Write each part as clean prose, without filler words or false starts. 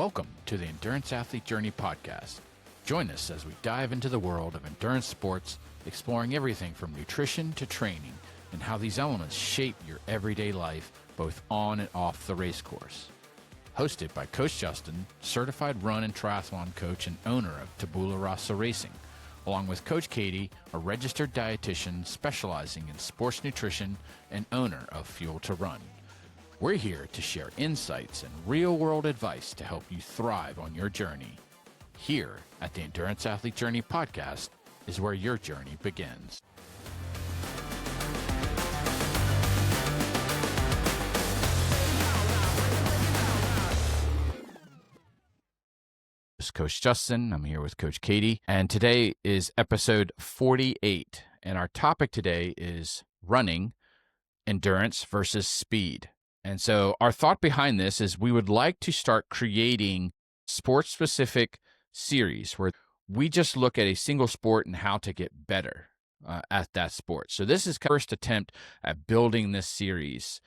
Welcome to the Endurance Athlete Journey podcast. Join us as we dive into the world of endurance sports, exploring everything from nutrition to training and how these elements shape your everyday life, both on and off the race course. Hosted by Coach Justin, certified run and triathlon coach and owner of Tabula Rasa Racing, along with Coach Katie, a registered dietitian specializing in sports nutrition and owner of Fuel to Run. We're here to share insights and real-world advice to help you thrive on your journey. Here at the Endurance Athlete Journey podcast is where your journey begins. This is Coach Justin. I'm here with Coach Katie, and today is episode 48, and our topic today is running, endurance versus speed. And so our thought behind this is we would like to start creating sport-specific series where we just look at a single sport and how to get better at that sport. So this is the first attempt at building this series.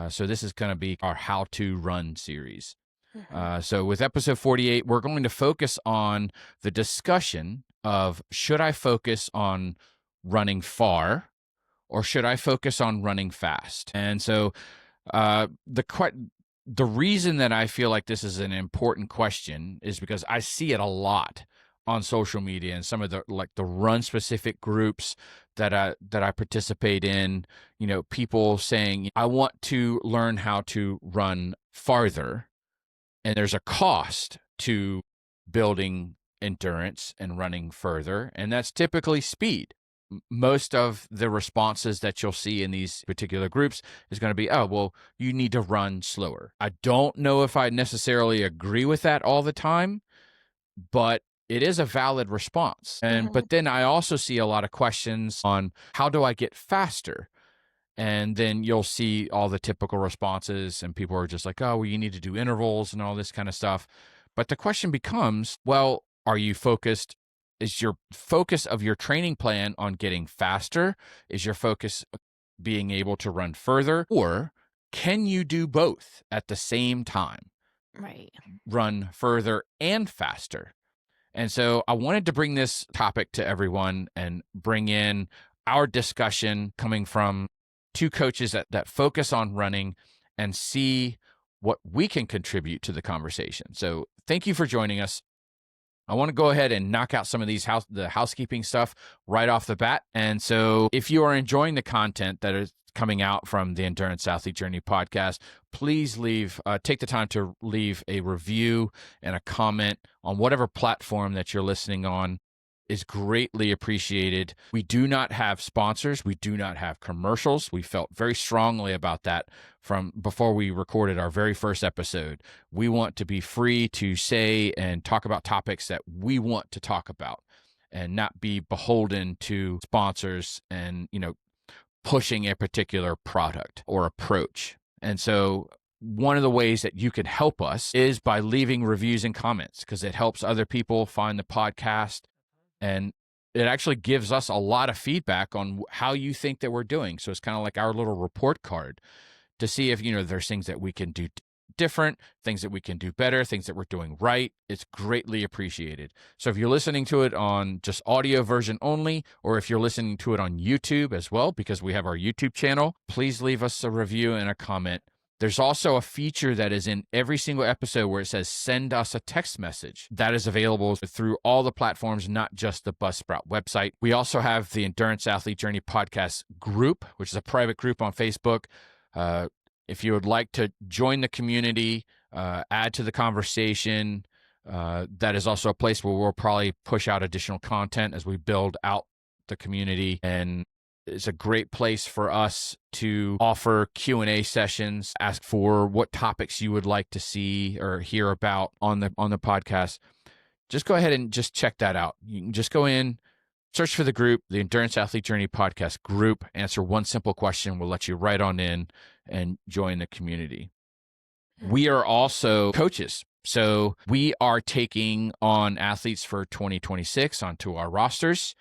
So this is going to be our How to Run series. So with episode 48, we're going to focus on the discussion of should I focus on running far or should I focus on running fast? And so the reason that I feel like this is an important question is because I see it a lot on social media and some of the run specific groups that I participate in. You know, people saying I want to learn how to run farther, and there's a cost to building endurance and running further, and that's typically speed. Most of the responses that you'll see in these particular groups is going to be, oh, well, you need to run slower. I don't know if I necessarily agree with that all the time, but it is a valid response. But then I also see a lot of questions on how do I get faster? And then you'll see all the typical responses and people are just like, oh, well, you need to do intervals and all this kind of stuff. But the question becomes, well, are you focused? Is your focus of your training plan on getting faster? Is your focus being able to run further? Or can you do both at the same time? Right. Run further and faster. And so I wanted to bring this topic to everyone and bring in our discussion coming from two coaches that focus on running and see what we can contribute to the conversation. So thank you for joining us. I want to go ahead and knock out some of these housekeeping stuff right off the bat. And so if you are enjoying the content that is coming out from the Endurance Athlete Journey podcast, please take the time to leave a review and a comment on whatever platform that you're listening on. Is greatly appreciated. We do not have sponsors. We do not have commercials. We felt very strongly about that from before we recorded our very first episode. We want to be free to say and talk about topics that we want to talk about and not be beholden to sponsors and, pushing a particular product or approach. And so one of the ways that you can help us is by leaving reviews and comments because it helps other people find the podcast. And it actually gives us a lot of feedback on how you think that we're doing. So it's kind of like our little report card to see if, there's things that we can do different, things that we can do better, things that we're doing right. It's greatly appreciated. So if you're listening to it on just audio version only, or if you're listening to it on YouTube as well, because we have our YouTube channel, please leave us a review and a comment. There's also a feature that is in every single episode where it says, send us a text message. That is available through all the platforms, not just the Buzzsprout website. We also have the Endurance Athlete Journey podcast group, which is a private group on Facebook. If you would like to join the community, add to the conversation, that is also a place where we'll probably push out additional content as we build out the community. And it's a great place for us to offer Q&A sessions, ask for what topics you would like to see or hear about on the podcast. Just go ahead and just check that out. You can just go in, search for the group, the Endurance Athlete Journey podcast group, answer one simple question. We'll let you right on in and join the community. We are also coaches. So we are taking on athletes for 2026 onto our rosters.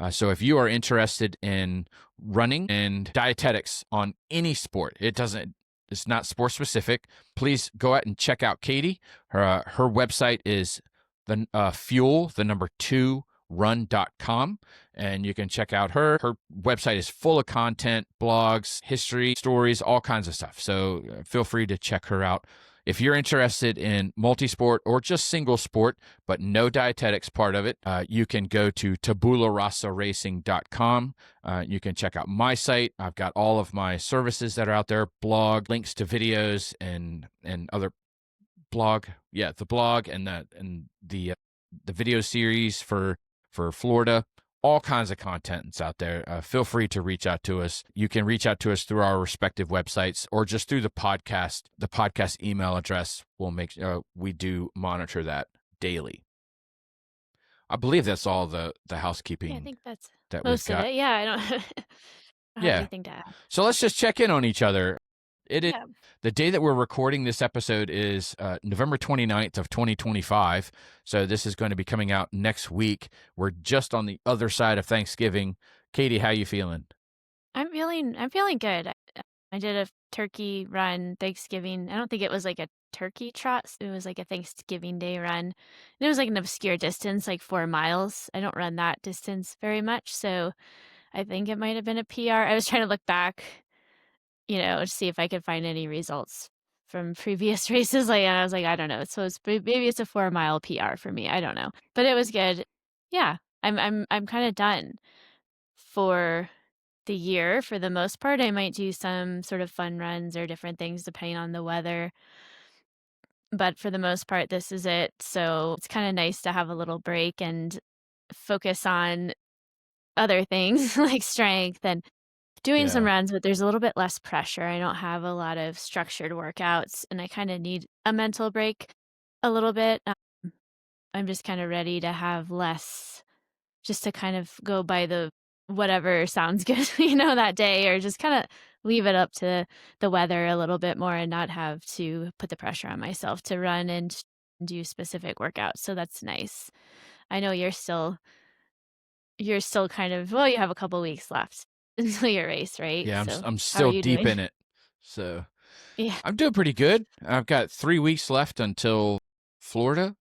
So if you are interested in running and dietetics on any sport, it doesn't It's not sports specific. Please go out and check out Katie. Her website is the fuel, the number 2 run.com, and you can check out her website is full of content, blogs, history, stories, all kinds of stuff. So feel free to check her out. If you're interested in multi-sport or just single sport, but no dietetics part of it, you can go to tabularasaracing.com. You can check out my site. I've got all of my services that are out there, blog, links to videos and other blog. Yeah, the blog and the video series for Florida. All kinds of content that's out there. Feel free to reach out to us. You can reach out to us through our respective websites or just through the podcast. The podcast email address will make we do monitor that daily. I believe that's all the housekeeping Yeah, I think that's that we've most of got. it. Yeah, I don't I don't have Yeah. anything to add. So let's just check in on each other. It is Yeah. the day that we're recording this episode is November 29th of 2025. So this is going to be coming out next week. We're just on the other side of Thanksgiving. Katie, how you feeling? I'm feeling good. I did a turkey run Thanksgiving. I don't think it was like a turkey trot. It was like a Thanksgiving Day run. And it was like an obscure distance, like 4 miles. I don't run that distance very much, so I think it might have been a PR. I was trying to look back, to see if I could find any results from previous races. Like, and I was like, I don't know. So maybe it's a 4 mile PR for me. I don't know, but it was good. Yeah, I'm kind of done for the year for the most part. I might do some sort of fun runs or different things depending on the weather, but for the most part, this is it. So it's kind of nice to have a little break and focus on other things like strength and doing some Yeah. runs, but there's a little bit less pressure. I don't have a lot of structured workouts, and I kind of need a mental break a little bit. I'm just kind of ready to have less, just to kind of go by the whatever sounds good, that day, or just kind of leave it up to the weather a little bit more and not have to put the pressure on myself to run and do specific workouts. So that's nice. I know you're still kind of, well, you have a couple weeks left until your race, right? Yeah, So I'm how are still you deep doing? in it. So Yeah. I'm doing pretty good. I've got 3 weeks left until Florida.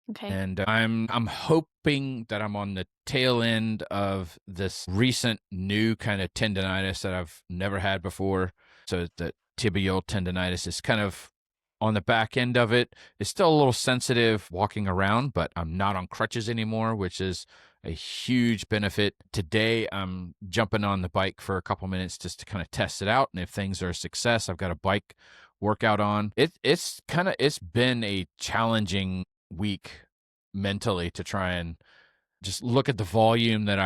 Okay. And I'm hoping that I'm on the tail end of this recent new kind of tendonitis that I've never had before. So the tibial tendonitis is kind of on the back end of it. It's still a little sensitive walking around, but I'm not on crutches anymore, which is a huge benefit. Today, I'm jumping on the bike for a couple minutes just to kind of test it out. And if things are a success, I've got a bike workout on. It's been a challenging week mentally to try and just look at the volume that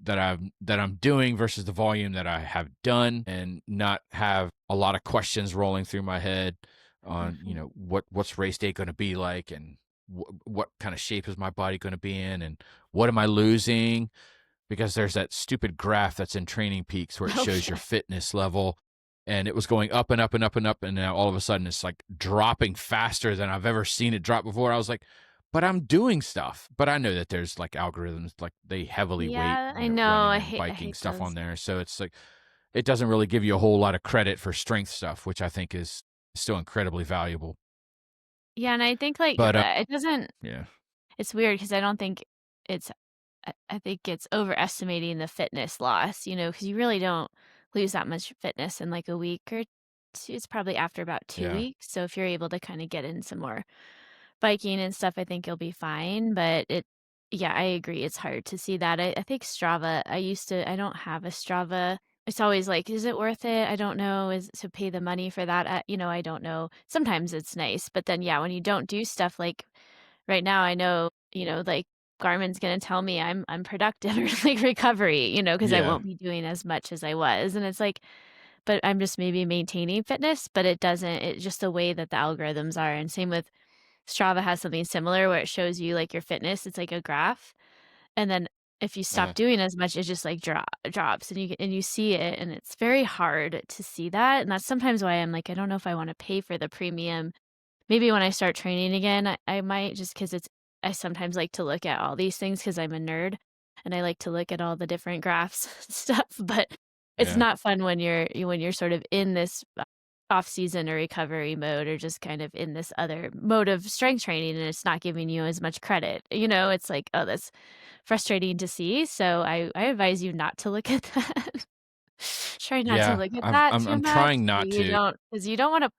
I'm doing versus the volume that I have done and not have a lot of questions rolling through my head on, Mhm. what's race day going to be like and what kind of shape is my body going to be in and what am I losing? Because there's that stupid graph that's in Training Peaks where it Oh, shows your yeah. fitness level and it was going up and up and up and up and now all of a sudden it's like dropping faster than I've ever seen it drop before. I was like, but I'm doing stuff. But I know that there's like algorithms like they heavily weight, Yeah, I know. running I and hate I biking hate stuff on those. there. So it's like it doesn't really give you a whole lot of credit for strength stuff, which I think is still incredibly valuable. Yeah, and I think, like, But it doesn't yeah. it's weird because I don't think it's I think it's overestimating the fitness loss, because you really don't lose that much fitness in, like, a week or 2. It's probably after about 2 Yeah. weeks, so if you're able to kinda get in some more biking and stuff, I think you'll be fine, but yeah, I agree, it's hard to see that. I think Strava, I don't have a Strava. It's always like, "Is it worth it? I don't know. Is to pay the money for that?" I don't know. Sometimes it's nice, but then, yeah, when you don't do stuff like right now, I know, like, Garmin's gonna tell me I'm productive or, like, recovery, because I Yeah. won't be doing as much as I was, and it's like, but I'm just maybe maintaining fitness, but it's just the way that the algorithms are, and same with Strava has something similar where it shows you, like, your fitness, it's like a graph, and then if you stop Uh, doing as much, it just, like, drops, and you see it, and it's very hard to see that, and that's sometimes why I'm like, I don't know if I wanna pay for the premium. Maybe when I start training again, I might just 'cause I sometimes like to look at all these things because 'cause I'm a nerd, and I like to look at all the different graphs and stuff, but it's yeah. not fun when you're sort of in this off season or recovery mode or just kind of in this other mode of strength training and it's not giving you as much credit. It's like, oh, that's frustrating to see. So I advise you not to look at that. Try not to Yeah, look at I've that I'm too I'm much. trying So not you to. don't, because you don't wanna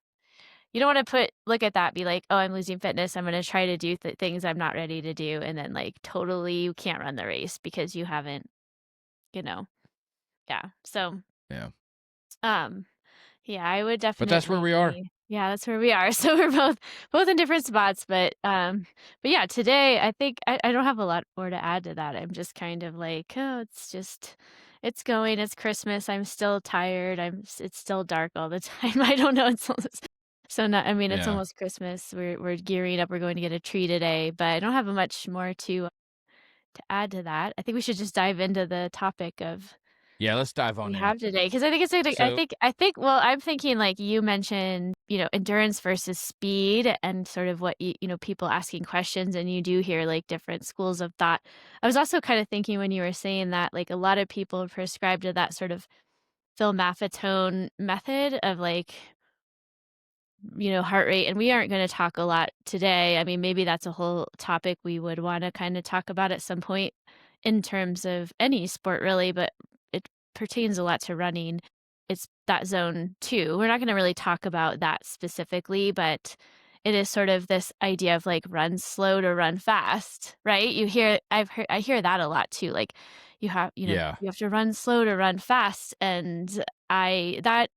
look at that, be like, "Oh, I'm losing fitness. I'm gonna try to do things I'm not ready to do," and then, like, totally you can't run the race because you haven't, you know yeah. So, Yeah. um, yeah, I would But that's where we are. definitely yeah, that's where we are. So we're both in different spots, but yeah, today I think I don't have a lot more to add to that. I'm just kind of like, "Oh, it's going, it's Christmas, I'm still tired, it's still dark all the time." I don't know, so not I mean, it's Yeah. almost Christmas, we're gearing up, we're going to get a tree today, but I don't have much more to add to that. I think we should just dive into the topic of Yeah, let's dive we on in. have today because I think it's like So, well, I'm thinking like you mentioned, endurance versus speed and sort of what people asking questions and you do hear like different schools of thought. I was also kind of thinking when you were saying that like a lot of people prescribe to that sort of Phil Maffetone method of like heart rate, and we aren't going to talk a lot today. I mean, maybe that's a whole topic we would want to kind of talk about at some point in terms of any sport, really, but it pertains a lot to running. It's that zone too. We're not going to really talk about that specifically, but it is sort of this idea of like run slow to run fast, right? I hear that a lot too. Like yeah. you have to run slow to run fast. And that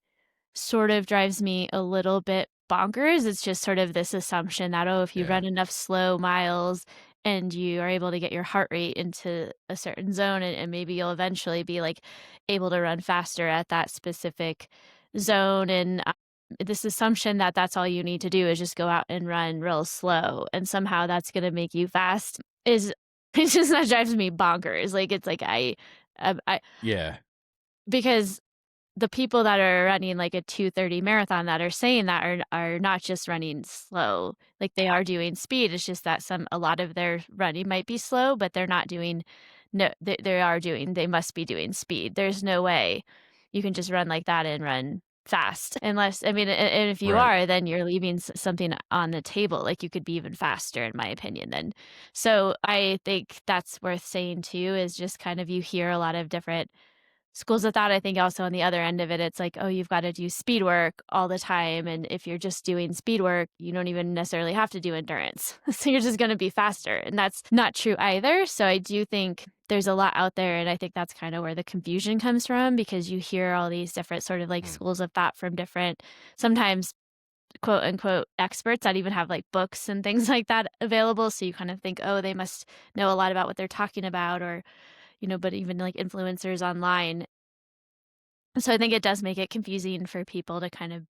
sort of drives me a little bit bonkers. It's just sort of this assumption that, oh, if you Yeah. run enough slow miles and you are able to get your heart rate into a certain zone, and maybe you'll eventually be like able to run faster at that specific zone. And this assumption that that's all you need to do is just go out and run real slow, and somehow that's going to make you fast is it's just that drives me bonkers. Like it's like I Yeah. because the people that are running like a 2:30 marathon that are saying that are not just running slow, like they are doing speed. It's just that a lot of their running might be slow, but they're not doing no they must be doing speed. There's no way you can just run like that and run fast unless I mean, and if you Right. are, then you're leaving something on the table. Like you could be even faster, in my opinion. Then, so I think that's worth saying too. Is just kind of you hear a lot of different schools of thought. I think also on the other end of it, it's like, oh, you've got to do speed work all the time. And if you're just doing speed work, you don't even necessarily have to do endurance. So you're just going to be faster. And that's not true either. So I do think there's a lot out there. And I think that's kind of where the confusion comes from because you hear all these different sort of like Mm. schools of thought from different, sometimes quote unquote experts that even have like books and things like that available. So you kind of think, oh, they must know a lot about what they're talking about or, but even like influencers online, so I think it does make it confusing for people to kind of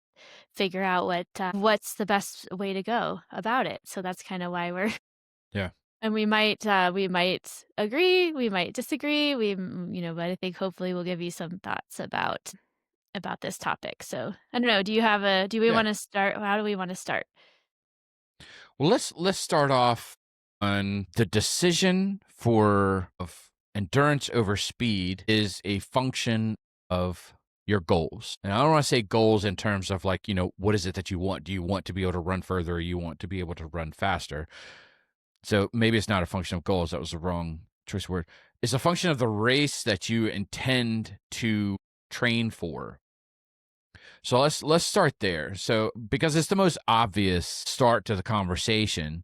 figure out what's the best way to go about it. So that's kind of why we're Yeah. and we might agree, we might disagree, but I think hopefully we'll give you some thoughts about this topic. So I don't know. Do we Yeah. want to start? How do we want to start? Well, let's start off on the decision for of endurance over speed is a function of your goals. And I don't want to say goals in terms of like, what is it that you want? Do you want to be able to run further or you want to be able to run faster? So maybe it's not a function of goals. That was the wrong choice of word. It's a function of the race that you intend to train for. So let's start there. So because it's the most obvious start to the conversation,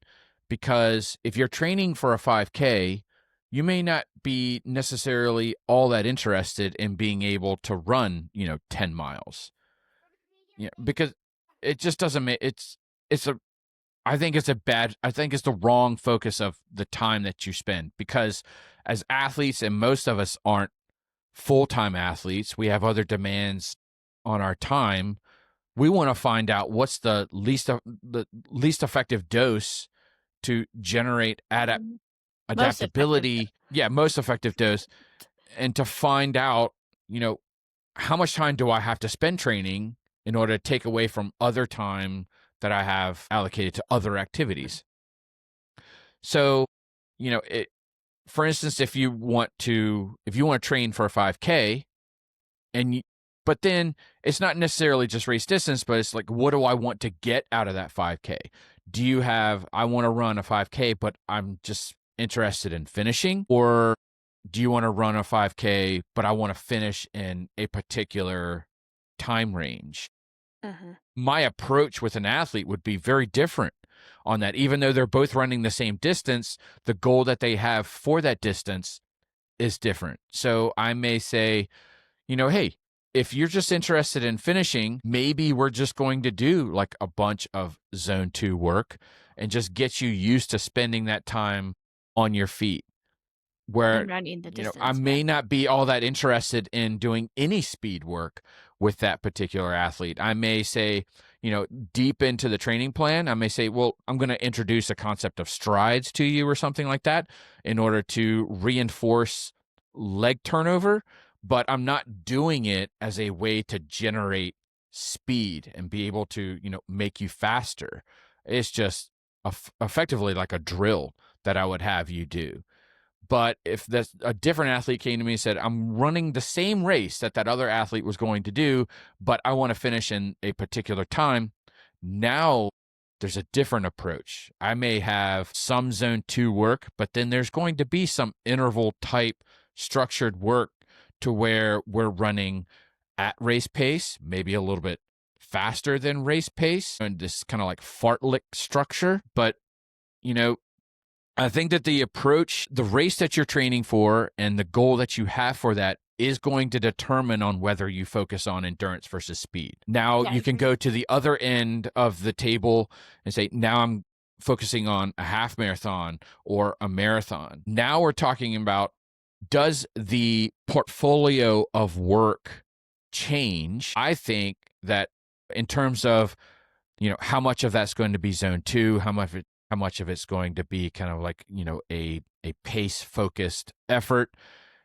because if you're training for a 5K, you may not be necessarily all that interested in being able to run, 10 miles. Yeah, because it just doesn't make it's a I think it's the wrong focus of the time that you spend because as athletes and most of us aren't full-time athletes, we have other demands on our time. We want to find out what's the least effective dose to generate Mhm. Most effective. adaptability. Yeah, most effective dose, and to find out, you know, how much time do I have to spend training in order to take away from other time that I have allocated to other activities. So, it, for instance, if you want to train for a 5K and But then it's not necessarily just race distance, but it's like, what do I want to get out of that 5K? Do you have, I want to run a 5K, but I'm just interested in finishing? Or do you want to run a 5K, but I want to finish in a particular time range? Uh-huh. My approach with an athlete would be very different on that. Even though they're both running the same distance, the goal that they have for that distance is different. So I may say, hey, if you're just interested in finishing, maybe we're just going to do like a bunch of zone 2 work and just get you used to spending that time on your feet. Where, And running the I distance, yeah. may not be all that interested in doing any speed work with that particular athlete. I may say, deep into the training plan, I may say, well, I'm going to introduce a concept of strides to you or something like that in order to reinforce leg turnover, but I'm not doing it as a way to generate speed and be able to, make you faster. It's just effectively like a drill that I would have you do. But if a different athlete came to me and said, I'm running the same race that other athlete was going to do, but I want to finish in a particular time, now there's a different approach. I may have some zone 2 work, but then there's going to be some interval type structured work to where we're running at race pace, maybe a little bit faster than race pace, and this kind of like fartlek structure. But, you know, I think that the approach, the race that you're training for and the goal that you have for that is going to determine on whether you focus on endurance versus speed. Now Yeah, I you can agree. go to the other end of the table and say, now I'm focusing on a half marathon or a marathon. Now we're talking about, does the portfolio of work change? I think that in terms of, how much of that's going to be zone 2, how much of it's going to be kind of like, a pace focused effort.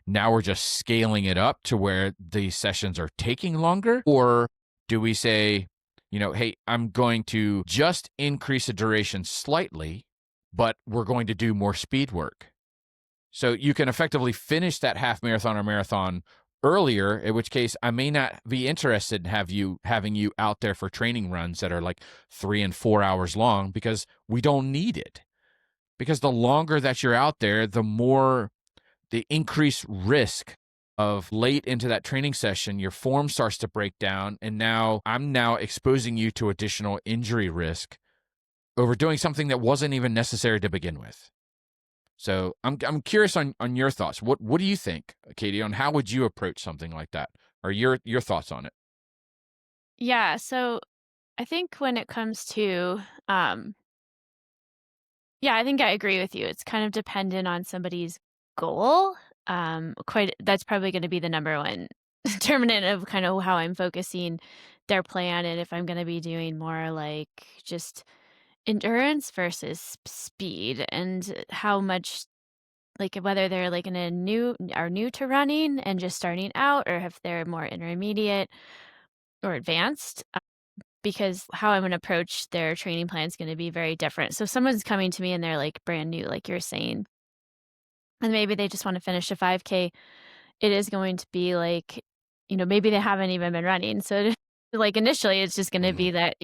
Now we're just scaling it up to where the sessions are taking longer? Or do we say, hey, I'm going to just increase the duration slightly, but we're going to do more speed work? So you can effectively finish that half marathon or marathon earlier, in which case I may not be interested in having you out there for training runs that are like 3 and 4 hours long, because we don't need it. Because the longer that you're out there, the increased risk of late into that training session, your form starts to break down. And now I'm exposing you to additional injury risk over doing something that wasn't even necessary to begin with. So I'm curious on your thoughts. What do you think, Katie, on how would you approach something like that, or your thoughts on it? Yeah, so I think when it comes to, um yeah, I think I agree with you. It's kind of dependent on somebody's goal. That's probably gonna be the number one determinant of kind of how I'm focusing their plan, and if I'm gonna be doing more like just endurance versus speed, and how much, like, whether they're like in a new to running and just starting out, or if they're more intermediate or advanced, because how I'm gonna approach their training plan is gonna be very different. So if someone's coming to me and they're, like, brand new, like you're saying, and maybe they just wanna finish a 5K, it is going to be like, maybe they haven't even been running. So, like, initially, it's just gonna Mm-hmm. be that,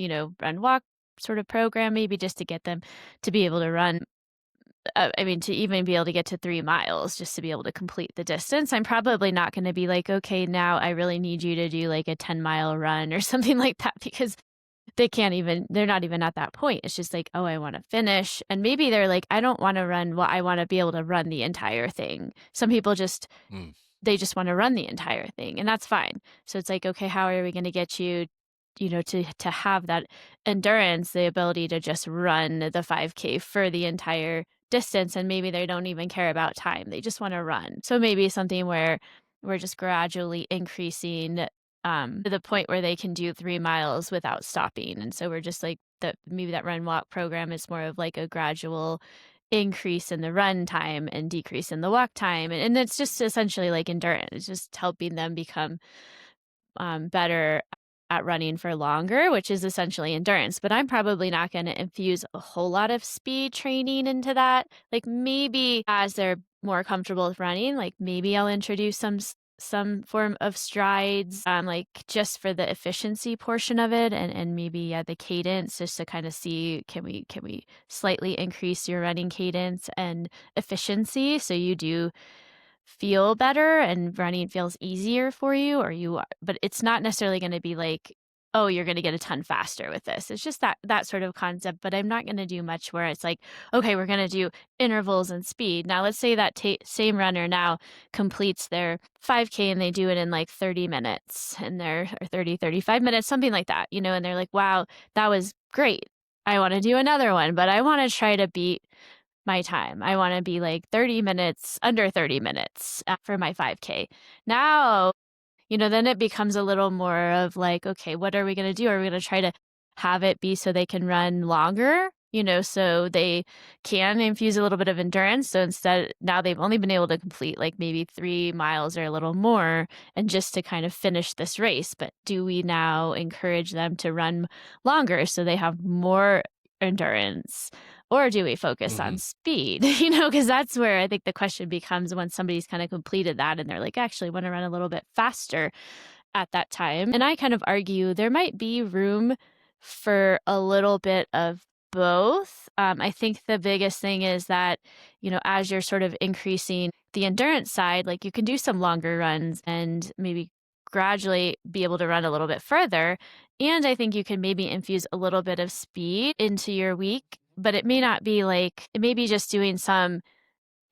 run, walk sort of program, maybe just to get them to be able to run, I mean, to even be able to get to 3 miles, just to be able to complete the distance. I'm probably not gonna be like, "Okay, now I really need you to do, like, a 10-mile run," or something like that, because they're not even at that point. It's just like, "Oh, I wanna finish," and maybe they're like, "I don't wanna run, well, I wanna be able to run the entire thing." Some people they just wanna run the entire thing, and that's fine. So it's like, "Okay, how are we gonna get you, to have that endurance, the ability to just run the 5K for the entire distance," and maybe they don't even care about time, they just wanna run. So maybe something where we're just gradually increasing, to the point where they can do 3 miles without stopping, and so we're just like, maybe that run walk program is more of like a gradual increase in the run time and decrease in the walk time, and it's just essentially like endurance. It's just helping them become, better at running for longer, which is essentially endurance. But I'm probably not going to infuse a whole lot of speed training into that. Like, maybe as they're more comfortable with running, like, maybe I'll introduce some some form of strides, like just for the efficiency portion of it and maybe the cadence just to kind of see can we slightly increase your running cadence and efficiency so you do feel better and running feels easier for you or but it's not necessarily going to be like, oh, you're going to get a ton faster with this. It's just that sort of concept, but I'm not going to do much where it's like, okay, we're going to do intervals and speed. Now let's say that same runner now completes their 5K and they do it in like 30 minutes and they're or 30 35 minutes, something like that, and they're like, wow, that was great. I want to do another one, but I want to try to beat my time. I wanna be, like, 30 minutes under 30 minutes, for my 5K. Now, then it becomes a little more of, like, okay, what are we gonna do? Are we gonna try to have it be so they can run longer, so they can infuse a little bit of endurance? So instead now they've only been able to complete, like, maybe 3 miles or a little more and just to kind of finish this race, but do we now encourage them to run longer so they have more endurance? Or do we focus on Hmm. speed? Because that's where I think the question becomes when somebody's kind of completed that and they're like, actually want to run a little bit faster at that time. And I kind of argue there might be room for a little bit of both. I think the biggest thing is that, as you're sort of increasing the endurance side, like you can do some longer runs and maybe gradually be able to run a little bit further. And I think you can maybe infuse a little bit of speed into your week, but it may not be like, it may be just doing some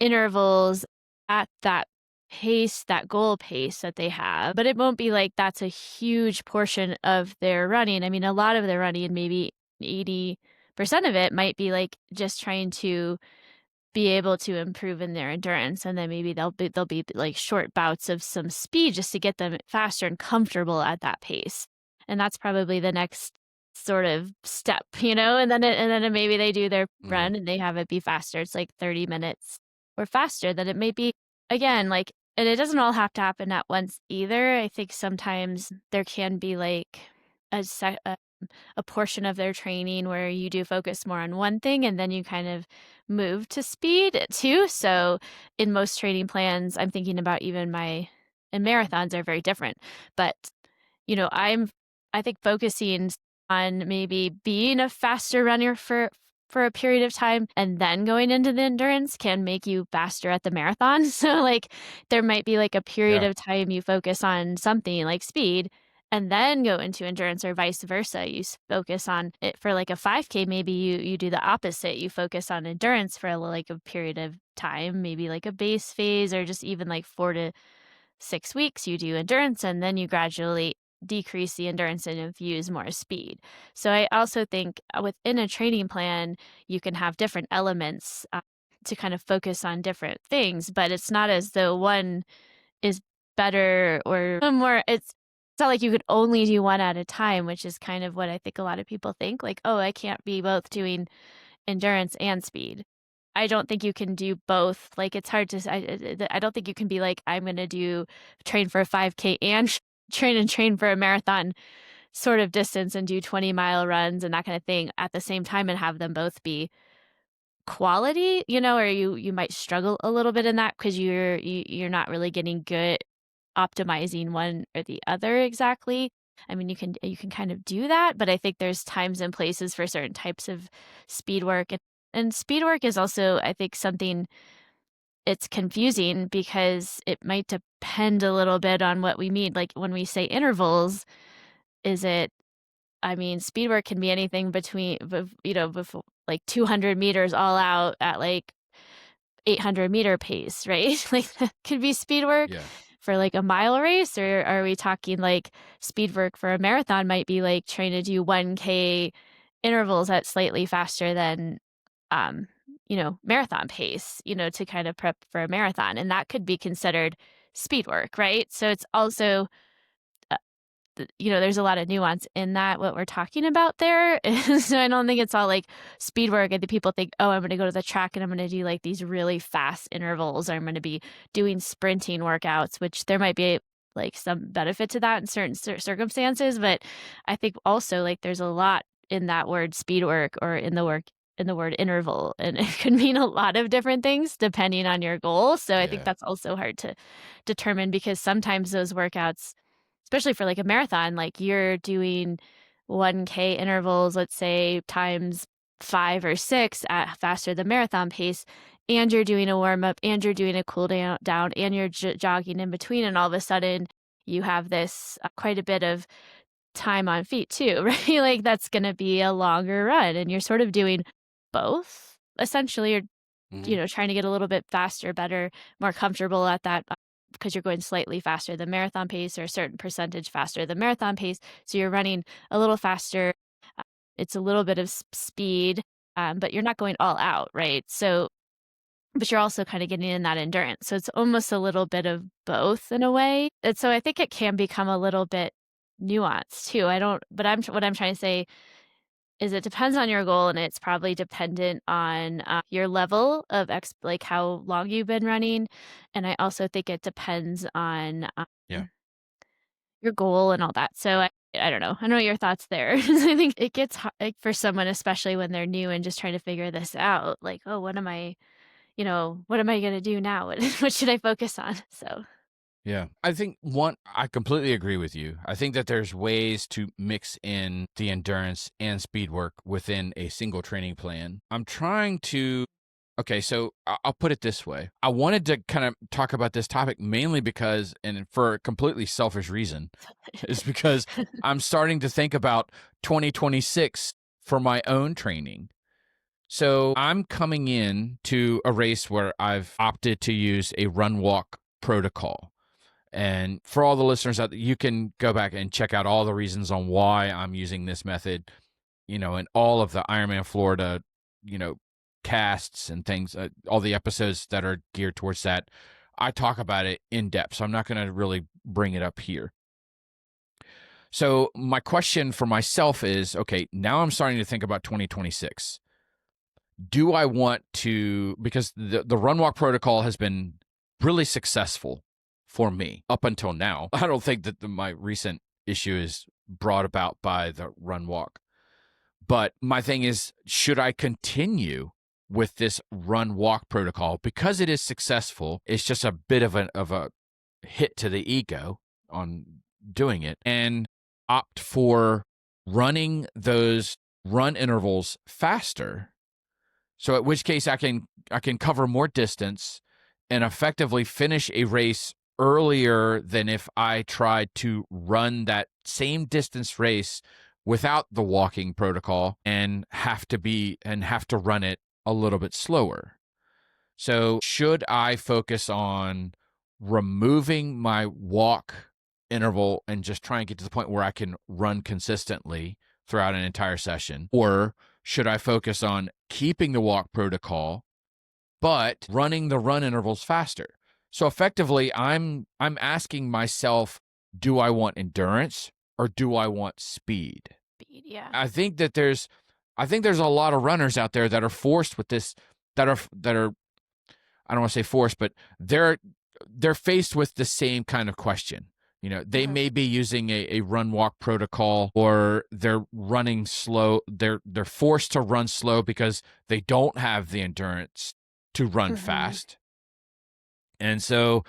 intervals at that pace, that goal pace that they have, but it won't be like that's a huge portion of their running. I mean, a lot of their running, maybe 80% of it might be like just trying to be able to improve in their endurance, and then maybe they'll be like short bouts of some speed just to get them faster and comfortable at that pace. And that's probably the next sort of step, and then maybe they do their Hmm. run and they have it be faster. It's like 30 minutes or faster. Then it may be again like, and it doesn't all have to happen at once either. I think sometimes there can be like a sec a portion of their training where you do focus more on one thing and then you kind of move to speed too. So in most training plans, I'm thinking about even and marathons are very different. But, I think focusing on maybe being a faster runner for a period of time and then going into the endurance can make you faster at the marathon. So like there might be like a period Yeah. of time you focus on something like speed and then go into endurance or vice versa. Focus on it for like a 5K, maybe you do the opposite. You focus on endurance for like a period of time, maybe like a base phase or just even like 4 to 6 weeks you do endurance and then you gradually decrease the endurance and infuse more speed. So I also think within a training plan, you can have different elements to kind of focus on different things, but it's not as though one is better or more. It's not like you could only do one at a time, which is kind of what I think a lot of people think, like, "Oh, I can't be both doing endurance and speed." I don't think you can do both, like, it's hard to s I don't think you can be like, "I'm gonna do train for a 5K and train for a marathon sort of distance and do 20-mile runs and that kinda thing at the same time and have them both be quality," or you might struggle a little bit in that because you're not really getting good optimizing one or the other exactly. I mean, you can kind of do that, but I think there's times and places for certain types of speed work. And speed work is also, I think, something it's confusing because it might depend a little bit on what we mean. Like when we say intervals, is it I mean, speed work can be anything before like 200 meters all out at like 800-meter pace, right? Like, that could be speed work Yeah. for, like, a mile race, or are we talking, like, speed work for a marathon might be, like, trying to do 1K intervals at slightly faster than, um, marathon pace, to kind of prep for a marathon, and that could be considered speed work, right? So it's also there's a lot of nuance in that, what we're talking about there. So I don't think it's all like speed work and the people think, oh, I'm going to go to the track and I'm going to do like these really fast intervals, or I'm going to be doing sprinting workouts, which there might be like some benefit to that in certain circumstances. But I think also like there's a lot in that word speed work or in the word in the word interval, and it could mean a lot of different things depending on your goal. So I think Yeah. that's also hard to determine because sometimes those workouts, especially for like a marathon, like you're doing 1K intervals, let's say times 5 or 6 at faster than marathon pace, and you're doing a warm up and you're doing a down and you're jogging in between. And all of a sudden, you have this quite a bit of time on feet too, right? Like that's going to be a longer run. And you're sort of doing both essentially. You're, Hmm. trying to get a little bit faster, better, more comfortable at that because you're going slightly faster than marathon pace or a certain percentage faster than marathon pace. So you're running a little faster. uh, It's a little bit of speed, but you're not going all out, right? So, but you're also kind of getting in that endurance. So it's almost a little bit of both in a way. And so I think it can become a little bit nuanced too. I don't, but what I'm trying to say is it depends on your goal and it's probably dependent on your level of like how long you've been running. And I also think it depends on Yeah. your goal and all that. So I don't know. I know your thoughts there. I think it gets hard, like for someone, especially when they're new and just trying to figure this out. Like, oh, what am I going to do now? What should I focus on? So, Yeah. I think I completely agree with you. I think that there's ways to mix in the endurance and speed work within a single training plan. I'm trying to, okay, so I'll put it this way. I wanted to kind of talk about this topic mainly because, and for a completely selfish reason, is because I'm starting to think about 2026 for my own training. So I'm coming in to a race where I've opted to use a run walk protocol. And for all the listeners out there, you can go back and check out all the reasons on why I'm using this method, and all of the Ironman Florida, you know, casts and things, all the episodes that are geared towards that. I talk about it in depth, so I'm not going to really bring it up here. So my question for myself is, okay, now I'm starting to think about 2026. Do I want to, because the run walk protocol has been really successful for me up until now. I don't think that my recent issue is brought about by the run walk. But my thing is, should I continue with this run walk protocol because it is successful? It's just a bit of a hit to the ego on doing it, and opt for running those run intervals faster. So at which case I can cover more distance and effectively finish a race earlier than if I tried to run that same distance race without the walking protocol and have to run it a little bit slower. So should I focus on removing my walk interval and just try and get to the point where I can run consistently throughout an entire session? Or should I focus on keeping the walk protocol, but running the run intervals faster? So effectively, I'm asking myself, do I want endurance or do I want speed? speed, yeah. I think there's a lot of runners out there that are forced with this, that are I don't want to say forced, but they're faced with the same kind of question. They Uh-huh. may be using a run walk protocol, or they're running slow. They're forced to run slow because they don't have the endurance to run Hmm. fast. And so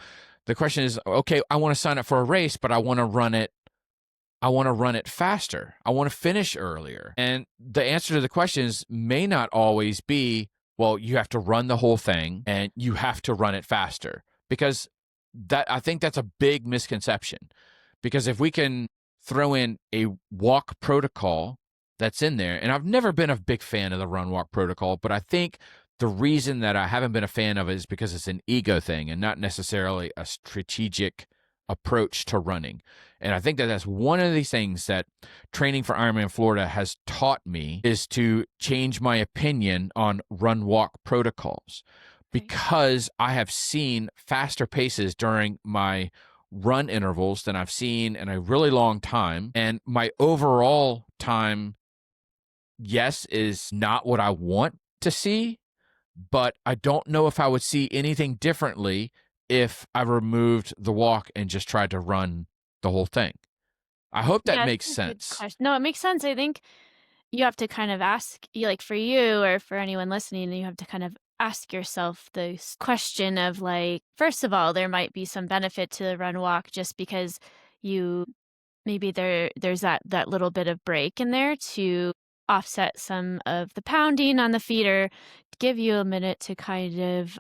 the question is, okay, I want to sign up for a race, but I want to run it faster. I want to finish earlier. And the answer to the questions may not always be, well, you have to run the whole thing and you have to run it faster. Because I think that's a big misconception. Because if we can throw in a walk protocol that's in there, and I've never been a big fan of the run walk protocol, but I think the reason that I haven't been a fan of it is because it's an ego thing and not necessarily a strategic approach to running. And I think that that's one of these things that training for Ironman Florida has taught me, is to change my opinion on run walk protocols, Right. because I have seen faster paces during my run intervals than I've seen in a really long time. And my overall time, yes, is not what I want to see, but I don't know if I would see anything differently if I removed the walk and just tried to run the whole thing. I hope that Yeah, makes it's a good sense. question. No, it makes sense. I think you have to kind of ask, like for you or for anyone listening, you have to kind of ask yourself this question of like, first of all, there might be some benefit to the run walk just because you maybe there's that little bit of break in there to offset some of the pounding on the feet or give you a minute to kind of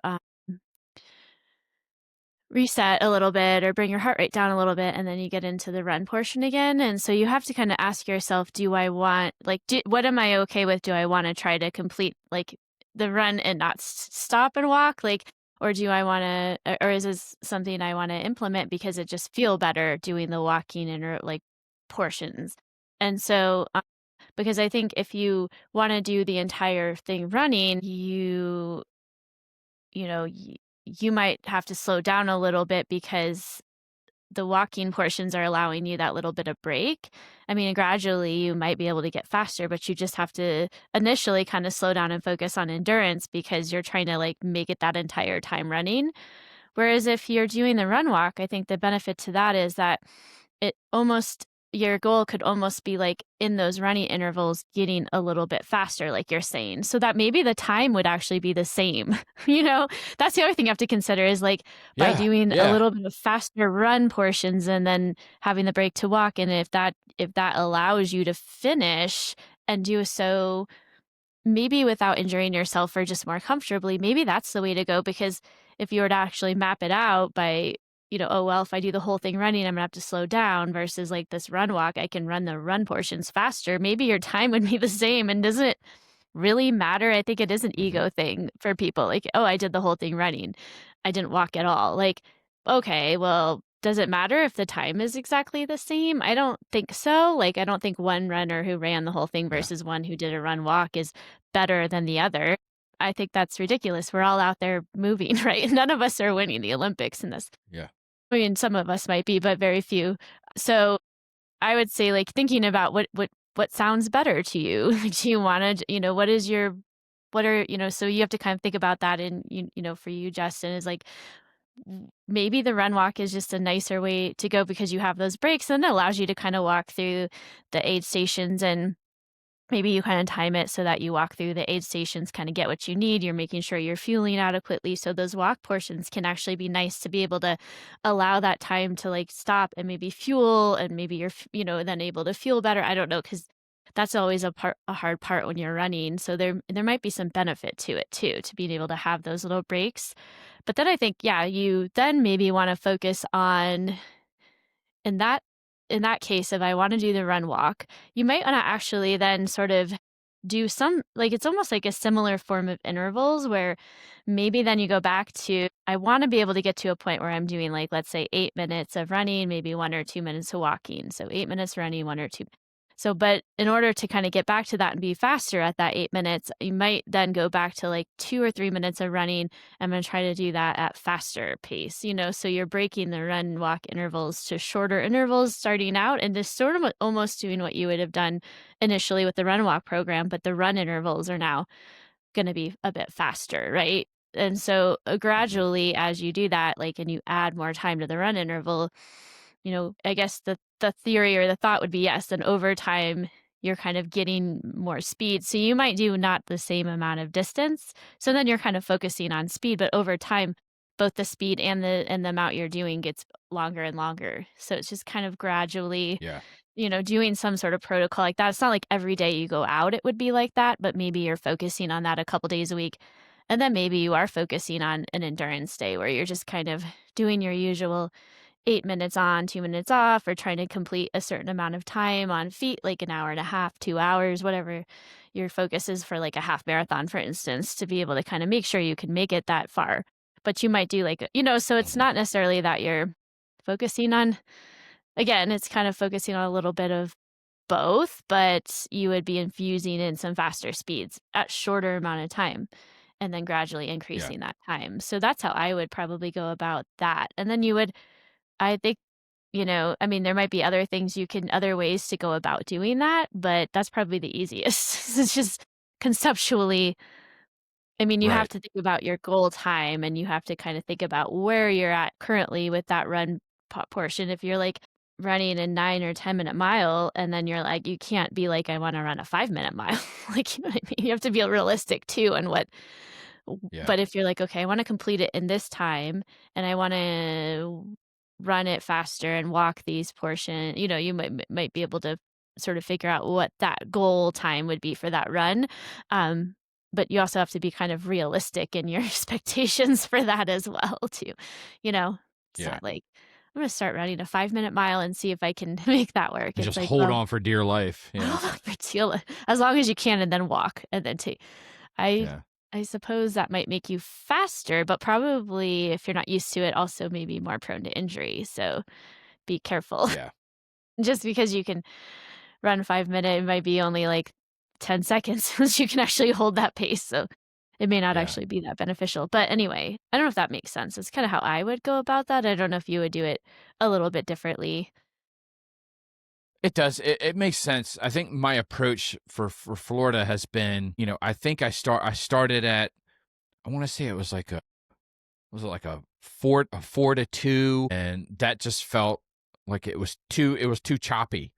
reset a little bit or bring your heart rate down a little bit, and then you get into the run portion again. And so you have to kind of ask yourself, do I want like what am I okay with? Do I want to try to complete like the run and not stop and walk, like, or do I want to, or is this something I want to implement because it just feel better doing the walking and or like portions? And so because I think if you want to do the entire thing running, you know, you might have to slow down a little bit because the walking portions are allowing you that little bit of break. I mean, gradually you might be able to get faster, but you just have to initially kind of slow down and focus on endurance because you're trying to like make it that entire time running. Whereas if you're doing the run walk, I think the benefit to that is that it almost your goal could almost be like in those running intervals getting a little bit faster, like you're saying, so that maybe the time would actually be the same. you know, that's the other thing you have to consider is like by Yeah. doing a Yeah. little bit of faster run portions and then having the break to walk. And if that allows you to finish and do so maybe without injuring yourself or just more comfortably, maybe that's the way to go because if you were to actually map it out by, oh, well, if I do the whole thing running, I'm gonna have to slow down versus like this run walk, I can run the run portions faster. Maybe your time would be the same. And does it really matter? I think it is an Hmm. ego thing for people. Like, oh, I did the whole thing running. I didn't walk at all. Like, okay, well, does it matter if the time is exactly the same? I don't think so. Like, I don't think one runner who ran the whole thing Yeah. versus one who did a run walk is better than the other. I think that's ridiculous. We're all out there moving, right? None of us are winning the Olympics in this. Yeah. I mean, some of us might be, but very few. So I would say, like, thinking about what sounds better to you. Like, do you wanna what is your what are so you have to kind of think about that and, for you, Justin, is, like, maybe the run walk is just a nicer way to go because you have those breaks, and it allows you to kinda walk through the aid stations and maybe you kinda time it so that you walk through the aid stations, kinda get what you need, you're making sure you're fueling adequately, so those walk portions can actually be nice to be able to allow that time to, like, stop and maybe fuel, and maybe you're then able to fuel better, I don't know, because that's always a hard part when you're running, so there might be some benefit to it too, to being able to have those little breaks, but then I think, yeah, you then maybe wanna focus on in that in that case, if I wanna do the run walk, you might wanna actually then sort of do some like, it's almost like a similar form of intervals where maybe then you go back to, I wanna be able to get to a point where I'm doing, like, let's say, 8 minutes of running, maybe 1 or 2 minutes of walking. So 8 minutes running, 1 or 2. So, but in order to kinda get back to that and be faster at that 8 minutes, you might then go back to, like, 2 or 3 minutes of running. I'm gonna try to do that at faster pace, so you're breaking the run walk intervals to shorter intervals starting out and just sort of almost doing what you would have done initially with the run walk program, but the run intervals are now gonna be a bit faster, right? And so, Hmm. gradually, as you do that, like, and you add more time to the run interval, I guess the theory or the thought would be, yes, then over time, you're kind of getting more speed. So you might do not the same amount of distance. So then you're kind of focusing on speed, but over time, both the speed and the amount you're doing gets longer and longer. So it's just kind of gradually, Yeah. doing some sort of protocol like that. It's not like every day you go out, it would be like that, but maybe you're focusing on that a couple days a week. And then maybe you are focusing on an endurance day where you're just kind of doing your usual 8 minutes on, 2 minutes off, or trying to complete a certain amount of time on feet, like an hour and a half, 2 hours, whatever your focus is for like a half marathon, for instance, to be able to kind of make sure you can make it that far. But you might do like, so it's Hmm. not necessarily that you're focusing on, again, it's kind of focusing on a little bit of both, but you would be infusing in some faster speeds at shorter amount of time and then gradually Yeah. increasing that time. So that's how I would probably go about that. And then you would, I think, I mean, there might be other ways to go about doing that, but that's probably the easiest. It's just conceptually, I mean, you have Right. to think about your goal time and you have to kind of think about where you're at currently with that run portion. If you're like running a 9 or 10-minute mile, and then you're like, you can't be like, "I wanna run a 5-minute mile." Like, you know what I mean? You have to be realistic too and what Yeah. but if you're like, "Okay, I wanna complete it in this time, and I wanna run it faster and walk these portion," you know, you might be able to sort of figure out what that goal time would be for that run, um, but you also have to be kind of realistic in your expectations for that as well too, you know? It's Yeah. not like, "I'm gonna start running a 5-minute mile and see if I can make that work." And It's just like, hold well, on for dear life. Yeah. for deal as long as you can and then walk and then take I Yeah. I suppose that might make you faster, but probably if you're not used to it, also maybe more prone to injury, so be careful. Yeah. Just because you can run 5 minute, it might be only like 10 seconds since you can actually hold that pace, so it may not Yeah. actually be that beneficial. But anyway, I don't know if that makes sense. It's kinda how I would go about that. I don't know if you would do it a little bit differently. It does. It makes sense. I think my approach for Florida has been, I started at, I want to say it was like a, was it like a 4 to 2, and that just felt like it was too choppy,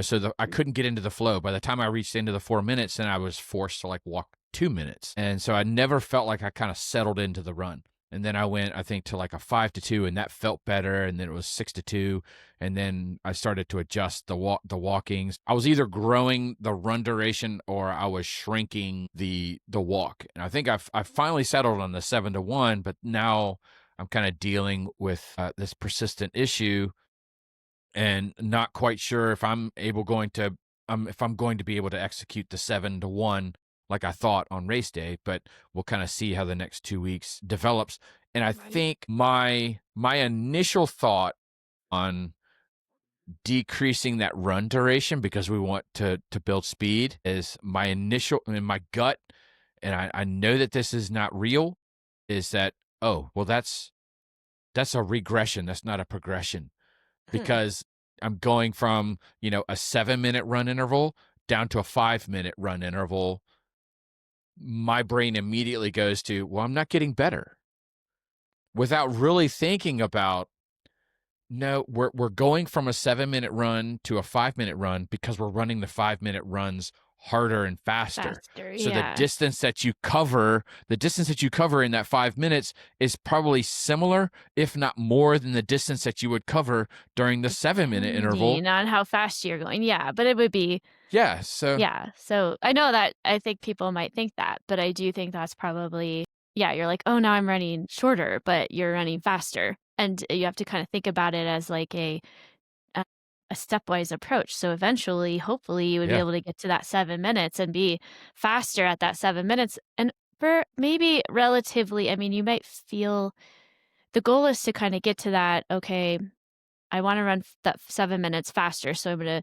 so I couldn't get into the flow. By the time I reached into the 4 minutes, then I was forced to like walk 2 minutes, and so I never felt like I kind of settled into the run. And then I went, I think, to like a 5 to 2, and that felt better. And then it was 6 to 2, and then I started to adjust the walkings. I was either growing the run duration or I was shrinking the walk. And I think I've finally settled on the 7 to 1, but now I'm kind of dealing with this persistent issue and not quite sure if I'm going to be able to execute the 7 to 1 like I thought on race day. But we'll kind of see how the next 2 weeks develops. And I Right. think my initial thought on decreasing that run duration, because we want to build speed, is my initial in my gut, and I know that this is not real, is that, oh well, that's a regression, that's not a progression, Hmm. because I'm going from, a 7-minute run interval down to a 5-minute run interval. My brain immediately goes to, well, I'm not getting better, without really thinking about, no, we're going from a 7-minute run to a 5-minute run because we're running the 5-minute runs harder and faster. Faster, So the yeah. distance that you cover in that 5 minutes is probably similar, if not more, than the distance that you would cover during the 7-minute interval. Depending on how fast you're going, yeah, but it would be Yeah. So yeah, so I know that I think people might think that, but I do think that's probably yeah, you're like, "Oh, now I'm running shorter," but you're running faster, and you have to kinda think about it as like a a stepwise approach, so eventually, hopefully, you would be yeah, able to get to that 7 minutes and be faster at that 7 minutes, and for maybe relatively I mean, you might feel the goal is to kinda get to that, "Okay, I wanna run that 7 minutes faster, so I'm gonna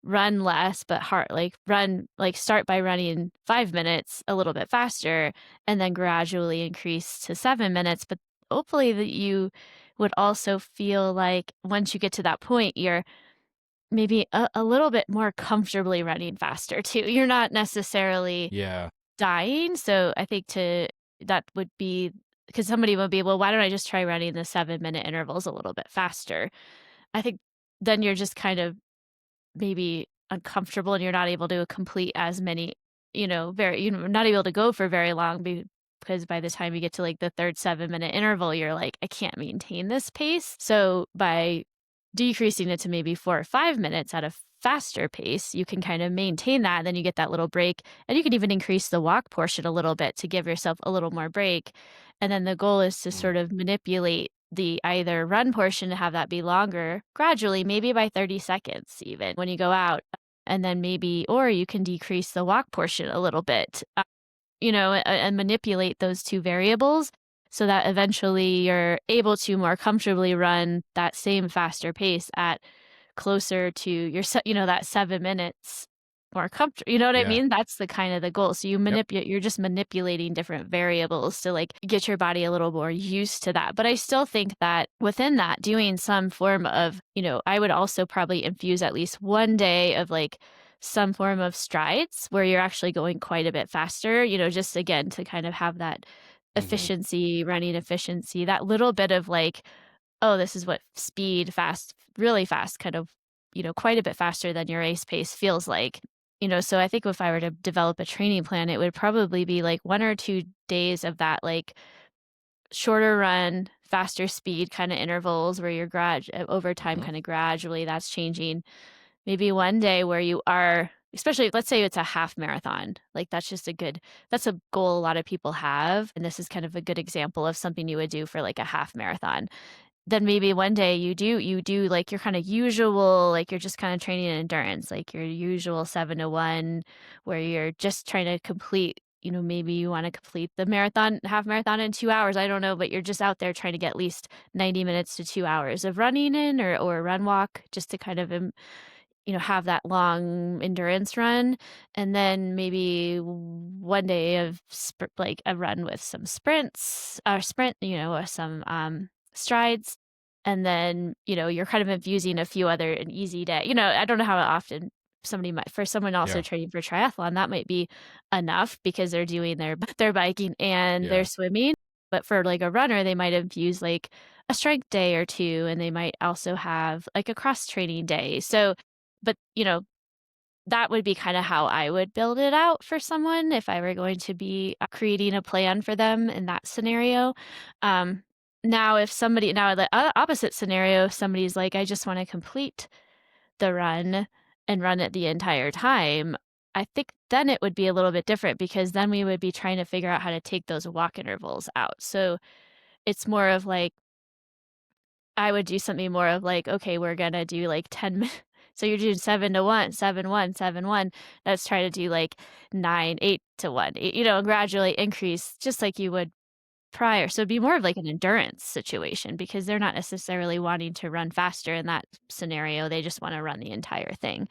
run less, but hard like, run like, start by running 5 minutes a little bit faster, and then gradually increase to 7 minutes, but hopefully that you would also feel like once you get to that point, you're maybe a little bit more comfortably running faster too. You're not necessarily yeah, dying, so I think to that would be because somebody would be, "Well, why don't I just try running the 7-minute intervals a little bit faster?" I think then you're just kind of maybe uncomfortable and you're not able to complete as many, not able to go for very long because by the time you get to like the third 7-minute interval, you're like, I can't maintain this pace. So by decreasing it to maybe 4 or 5 minutes at a faster pace, you can kind of maintain that. Then you get that little break and you can even increase the walk portion a little bit to give yourself a little more break. And then the goal is to mm, sort of manipulate the either run portion to have that be longer gradually, maybe by 30 seconds even when you go out. And then maybe, or you can decrease the walk portion a little bit, and manipulate those two variables so that eventually you're able to more comfortably run that same faster pace at closer to that 7 minutes more comfortable. You know what I yeah, mean? That's the kind of the goal. So yep, you're just manipulating different variables to, like, get your body a little more used to that. But I still think that within that, doing some form of, I would also probably infuse at least one day of, like, some form of strides where you're actually going quite a bit faster, just again to kind of have that hmm efficiency, running efficiency, that little bit of, like, oh, this is what speed, fast, really fast, kind of, quite a bit faster than your race pace feels like. So I think if I were to develop a training plan, it would probably be like 1 or 2 days of that, like shorter run, faster speed kind of intervals where you're over time, Hmm. kind of gradually that's changing. Maybe one day where you are, especially let's say it's a half marathon, like that's a goal a lot of people have. And this is kind of a good example of something you would do for like a half marathon. Then maybe one day you do like your kind of usual, like you're just kind of training endurance, like your usual 7 to 1, where you're just trying to complete, maybe you want to complete the marathon, half marathon in 2 hours. I don't know, but you're just out there trying to get at least 90 minutes to 2 hours of running in or run walk just to kind of have that long endurance run, and then maybe one day of like a run with some sprints or sprint, or some strides. And then, you're kind of infusing a few other an easy day. I don't know how often somebody might, for someone also Yeah. training for triathlon, that might be enough because they're doing their biking and their Yeah. swimming. But for like a runner, they might infuse like a strength day or two, and they might also have like a cross training day. So but, that would be kinda how I would build it out for someone if I were going to be, creating a plan for them in that scenario. Um, now the opposite scenario, if somebody's like, "I just wanna complete the run and run it the entire time," I think then it would be a little bit different because then we would be trying to figure out how to take those walk intervals out. So, it's more of like I would do something more of like, okay, we're gonna do like 10 minutes. So you're doing 7 to 1, 7 1, 7 1. Let's try to do like 9, 8 to 1, and gradually increase just like you would prior. So it'd be more of like an endurance situation because they're not necessarily wanting to run faster in that scenario. They just want to run the entire thing.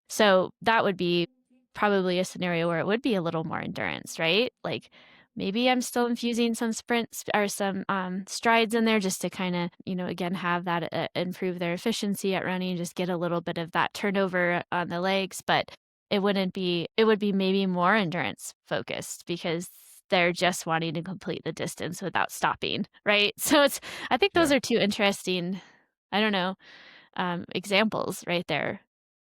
So that would be probably a scenario where it would be a little more endurance, right? Like maybe I'm still infusing some sprints or some strides in there just to kind of, again, have that improve their efficiency at running, just get a little bit of that turnover on the legs. But it would be maybe more endurance focused because they're just wanting to complete the distance without stopping, right? So I think those Yeah. are two interesting, I don't know, examples right there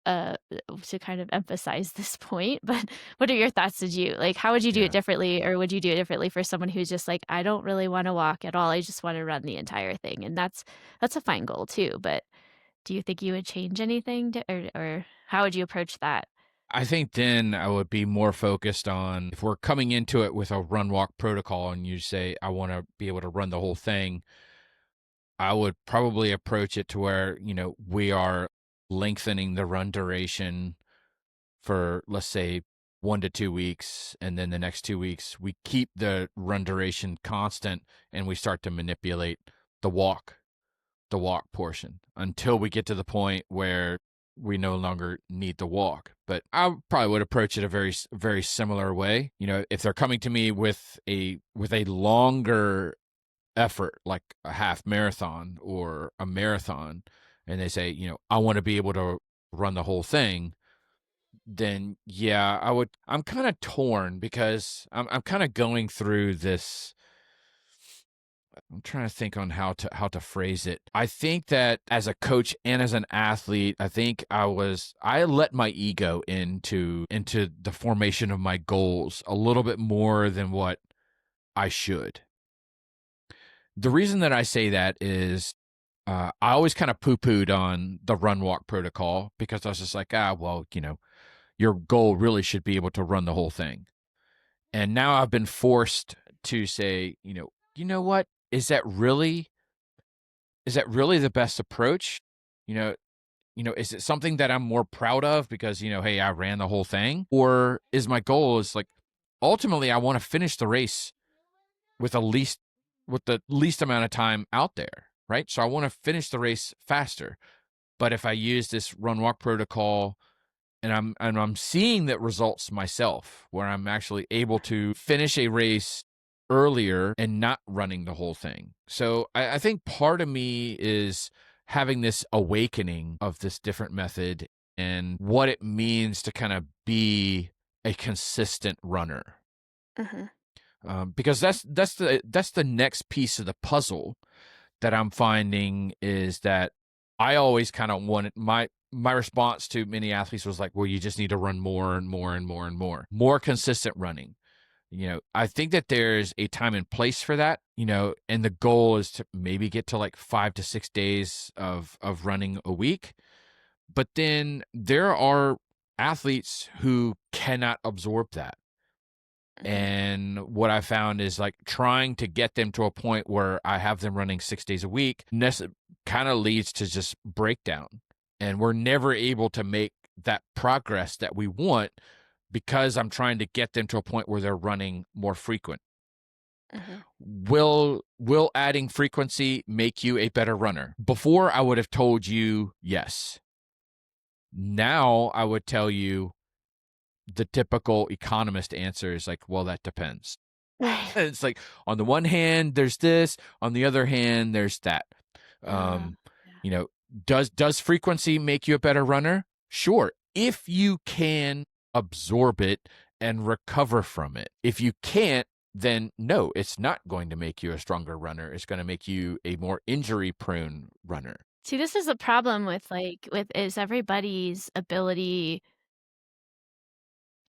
to kind of emphasize this point, but what are your thoughts? How would you do it Yeah. differently, or would you do it differently for someone who's just like, "I don't really wanna walk at all, I just wanna run the entire thing," and that's a fine goal too, but do you think you would change anything to or how would you approach that? I think then I would be more focused on if we're coming into it with a run walk protocol and you say, I want to be able to run the whole thing, I would probably approach it to where, we are lengthening the run duration for, let's say, 1 to 2 weeks. And then the next 2 weeks, we keep the run duration constant and we start to manipulate the walk the walk portion until we get to the point where we no longer need the walk. But I probably would approach it a very similar way. If they're coming to me with a longer effort, like a half marathon or a marathon, and they say, I want to be able to run the whole thing, then yeah, I'm kind of torn because I'm kind of going through this. I'm trying to think on how to phrase it. I think that as a coach and as an athlete, I think I let my ego into the formation of my goals a little bit more than what I should. The reason that I say that is I always kind of poo-pooed on the run walk protocol because I was just like, well, your goal really should be able to run the whole thing. And now I've been forced to say, you know what? Is that really the best approach? You know, is it something that I'm more proud of because, hey, I ran the whole thing? Or is my goal is like ultimately I want to finish the race with the least amount of time out there, right? So I want to finish the race faster. But if I use this run walk protocol and I'm seeing that results myself where I'm actually able to finish a race earlier and not running the whole thing. So I think part of me is having this awakening of this different method and what it means to kind of be a consistent runner. Mhm. Because that's the next piece of the puzzle that I'm finding is that I always kind of wanted my response to many athletes was like, well, you just need to run more and more and more and more consistent running. I think that there's a time and place for that, and the goal is to maybe get to like 5 to 6 days of running a week. But then there are athletes who cannot absorb that. Mhm. And what I found is like trying to get them to a point where I have them running 6 days a week kind of leads to just breakdown. And we're never able to make that progress that we want because I'm trying to get them to a point where they're running more frequent. Mhm. Will adding frequency make you a better runner? Before I would have told you yes. Now I would tell you the typical economist answer is like, well, that depends. Right. It's like on the one hand, there's this, on the other hand, there's that. Uh, Um, yeah. you know, does frequency make you a better runner? Sure, if you can absorb it and recover from it. If you can't, then no, it's not going to make you a stronger runner. It's going to make you a more injury prone runner. See, this is a problem with with is everybody's ability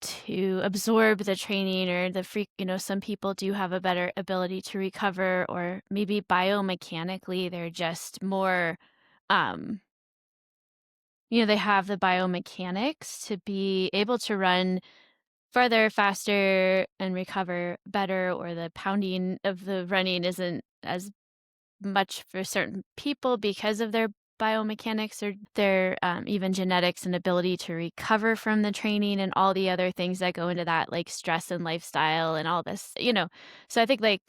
to absorb the training or the some people do have a better ability to recover, or maybe biomechanically they're just more um they have the biomechanics to be able to run farther, faster, and recover better, or the pounding of the running isn't as much for certain people because of their biomechanics or their even genetics and ability to recover from the training and all the other things that go into that, like stress and lifestyle and all this. So I think like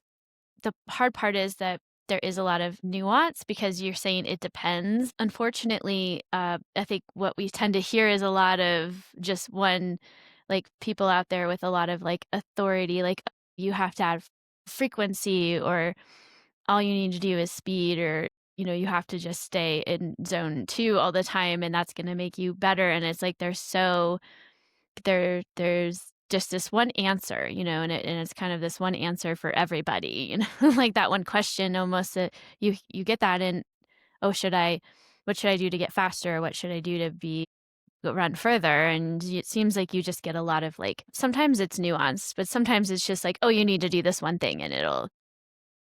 the hard part is that there is a lot of nuance because you're saying it depends. Unfortunately, I think what we tend to hear is a lot of just one, like people out there with a lot of like authority, like you have to add frequency, or all you need to do is speed, or you have to just stay in zone 2 all the time and that's going to make you better. And it's like there's just this one answer, and it's kind of this one answer for everybody, like that one question almost, you get that in, oh, what should I do to get faster? What should I do to run further? And it seems like you just get a lot of like, sometimes it's nuance, but sometimes it's just like, oh, you need to do this one thing and it'll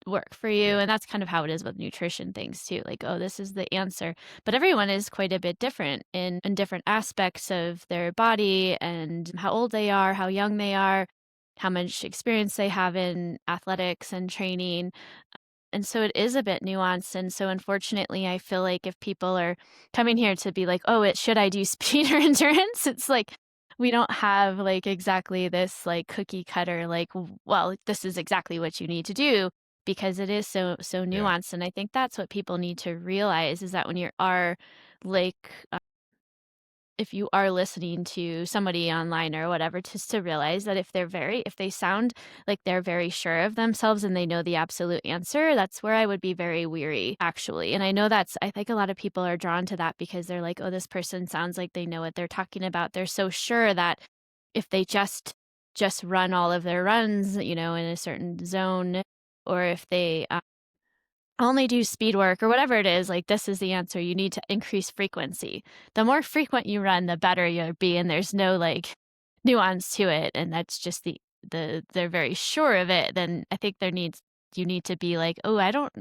work for you. Yeah. And that's kind of how it is with nutrition things too. Like, oh, this is the answer. But everyone is quite a bit different in different aspects of their body and how old they are, how young they are, how much experience they have in athletics and training. And so it is a bit nuanced. And so unfortunately, I feel like if people are coming here to be like, oh, should I do speed or endurance? It's like we don't have like exactly this like cookie cutter, like, well, this is exactly what you need to do, because it is so Yeah. nuanced. And I think that's what people need to realize, is that when you are like if you are listening to somebody online or whatever, just to realize that if they sound like they're very sure of themselves and they know the absolute answer, that's where I would be very weary, actually. And I think a lot of people are drawn to that because they're like, oh, this person sounds like they know what they're talking about. They're so sure that if they just run all of their runs, in a certain zone, or if they only do speed work or whatever it is, like, this is the answer. You need to increase frequency. The more frequent you run, the better you'll be, and there's no, like, nuance to it, and that's just they're very sure of it. Then I think you need to be like, "Oh, I don't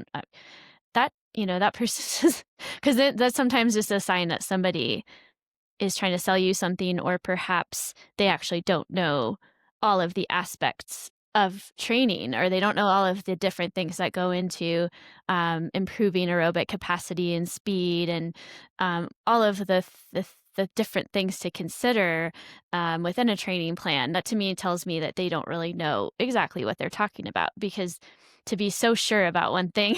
that," that person is 'cause that's sometimes just a sign that somebody is trying to sell you something, or perhaps they actually don't know all of the aspects of training, or they don't know all of the different things that go into improving aerobic capacity and speed, and all of the different things to consider within a training plan. That to me tells me that they don't really know exactly what they're talking about, because to be so sure about one thing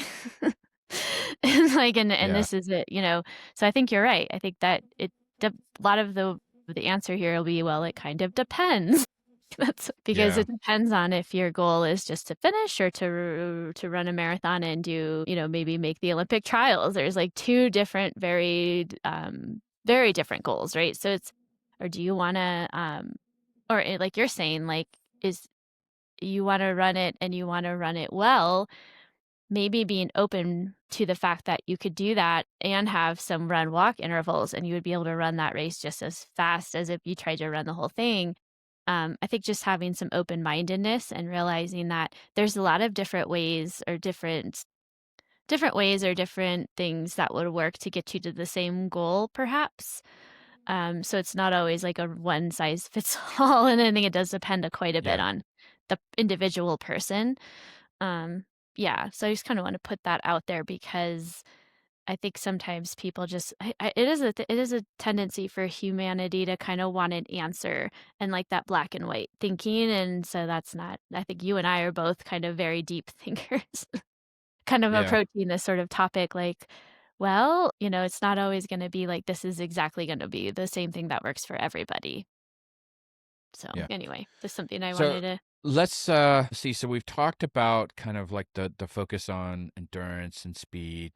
and like and Yeah. this is it, so I think you're right. I think that a lot of the answer here will be, well, it kind of depends. That's because Yeah. it depends on if your goal is just to finish, or to run a marathon and do, maybe make the Olympic trials. There's like two different, very different goals, right? So or do you want to, like you're saying, like, is you want to run it and you want to run it well, maybe being open to the fact that you could do that and have some run walk intervals and you would be able to run that race just as fast as if you tried to run the whole thing. I think just having some open mindedness and realizing that there's a lot of different ways or different things that would work to get you to the same goal, perhaps. So it's not always like a one size fits all, and I think it does depend quite a bit Yeah. on the individual person. Um, yeah, so I just kind of want to put that out there because I think sometimes people just it is a tendency for humanity to kind of want an answer and like that black and white thinking, and so that's not. I think you and I are both kind of very deep thinkers, kind of Yeah. approaching this sort of topic like, well, it's not always going to be like this is exactly going to be the same thing that works for everybody. So Yeah. anyway, just something I So wanted to. let's see. So we've talked about kind of like the focus on endurance and speed.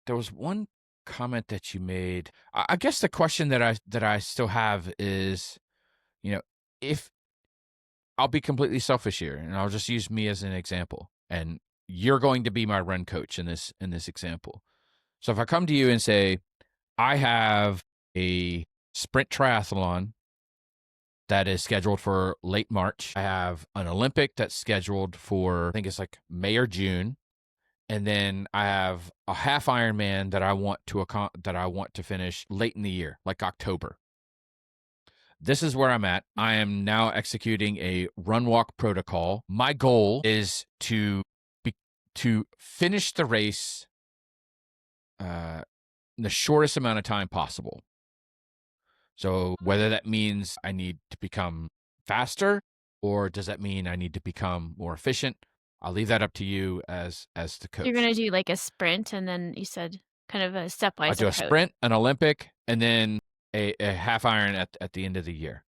There was one comment that you made. I guess the question that I still have is, you know, if I'll be completely selfish here and I'll just use me as an example. And you're going to be my run coach in this example. So if I come to you and say, I have a sprint triathlon that is scheduled for late March. I have an Olympic that's scheduled for, I think it's like May or June. And then I have a half Ironman that I want to finish late in the year, like October. This is where I'm at. I am now executing a run walk protocol. My goal is to finish the race uh, in the shortest amount of time possible. So whether that means I need to become faster or does that mean I need to become more efficient? I'll leave that up to you as the You're coach. gonna do like a sprint, and then you said kind of a I'll stepwise do a approach. sprint, an Olympic, and then a half iron at the end of the year.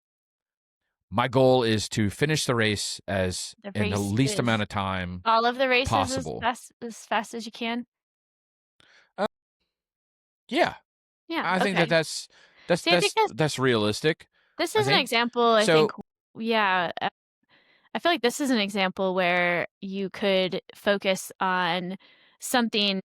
My goal is to finish the race as The in the race least is amount of time all of the races possible. as fast as you can? Uh, yeah, Yeah, I think that okay. that's that's See, I think that's that's realistic. this I is an think example, I think so. yeah, I feel like this is an example where you could focus on something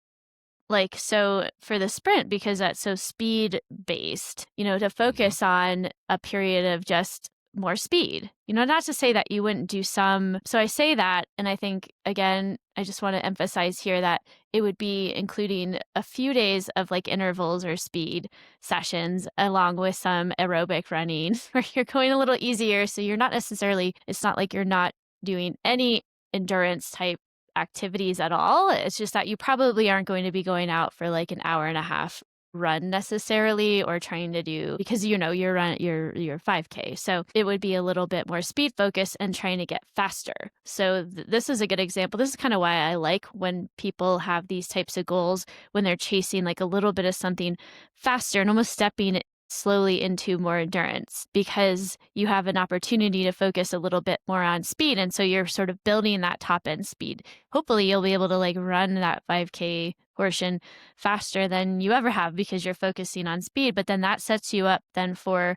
like, so for the sprint, because that's so speed based, to Mhm. focus on a period of just more speed. Not to say that you wouldn't do some. So I say that, and I think, again, I just want to emphasize here that it would be including a few days of like intervals or speed sessions along with some aerobic running where you're going a little easier. So you're not necessarily, it's not like you're not doing any endurance type activities at all. It's just that you probably aren't going to be going out for like an hour and a half run necessarily or trying to do because you're 5K. So it would be a little bit more speed focused and trying to get faster. So this is a good example. This is kind of why I like when people have these types of goals when they're chasing like a little bit of something faster and almost stepping slowly into more endurance because you have an opportunity to focus a little bit more on speed. And so you're sort of building that top end speed. Hopefully, you'll be able to like run that 5K portion faster than you ever have because you're focusing on speed. But then that sets you up then for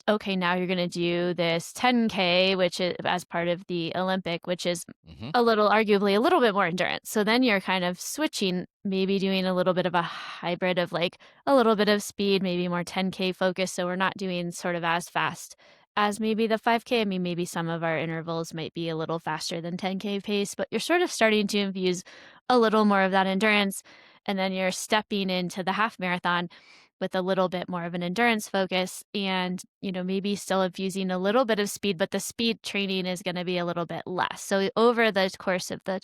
okay, now you're going to do this 10K, which is as part of the Olympic, which is Mhm. arguably a little bit more endurance. So then you're kind of switching, maybe doing a little bit of a hybrid of like a little bit of speed, maybe more 10K focus. So we're not doing sort of as fast as maybe the 5K. I mean, maybe some of our intervals might be a little faster than 10K pace, but you're sort of starting to infuse a little more of that endurance. And then you're stepping into the half marathon with a little bit more of an endurance focus and, maybe still infusing a little bit of speed, but the speed training is going to be a little bit less. So over the course of the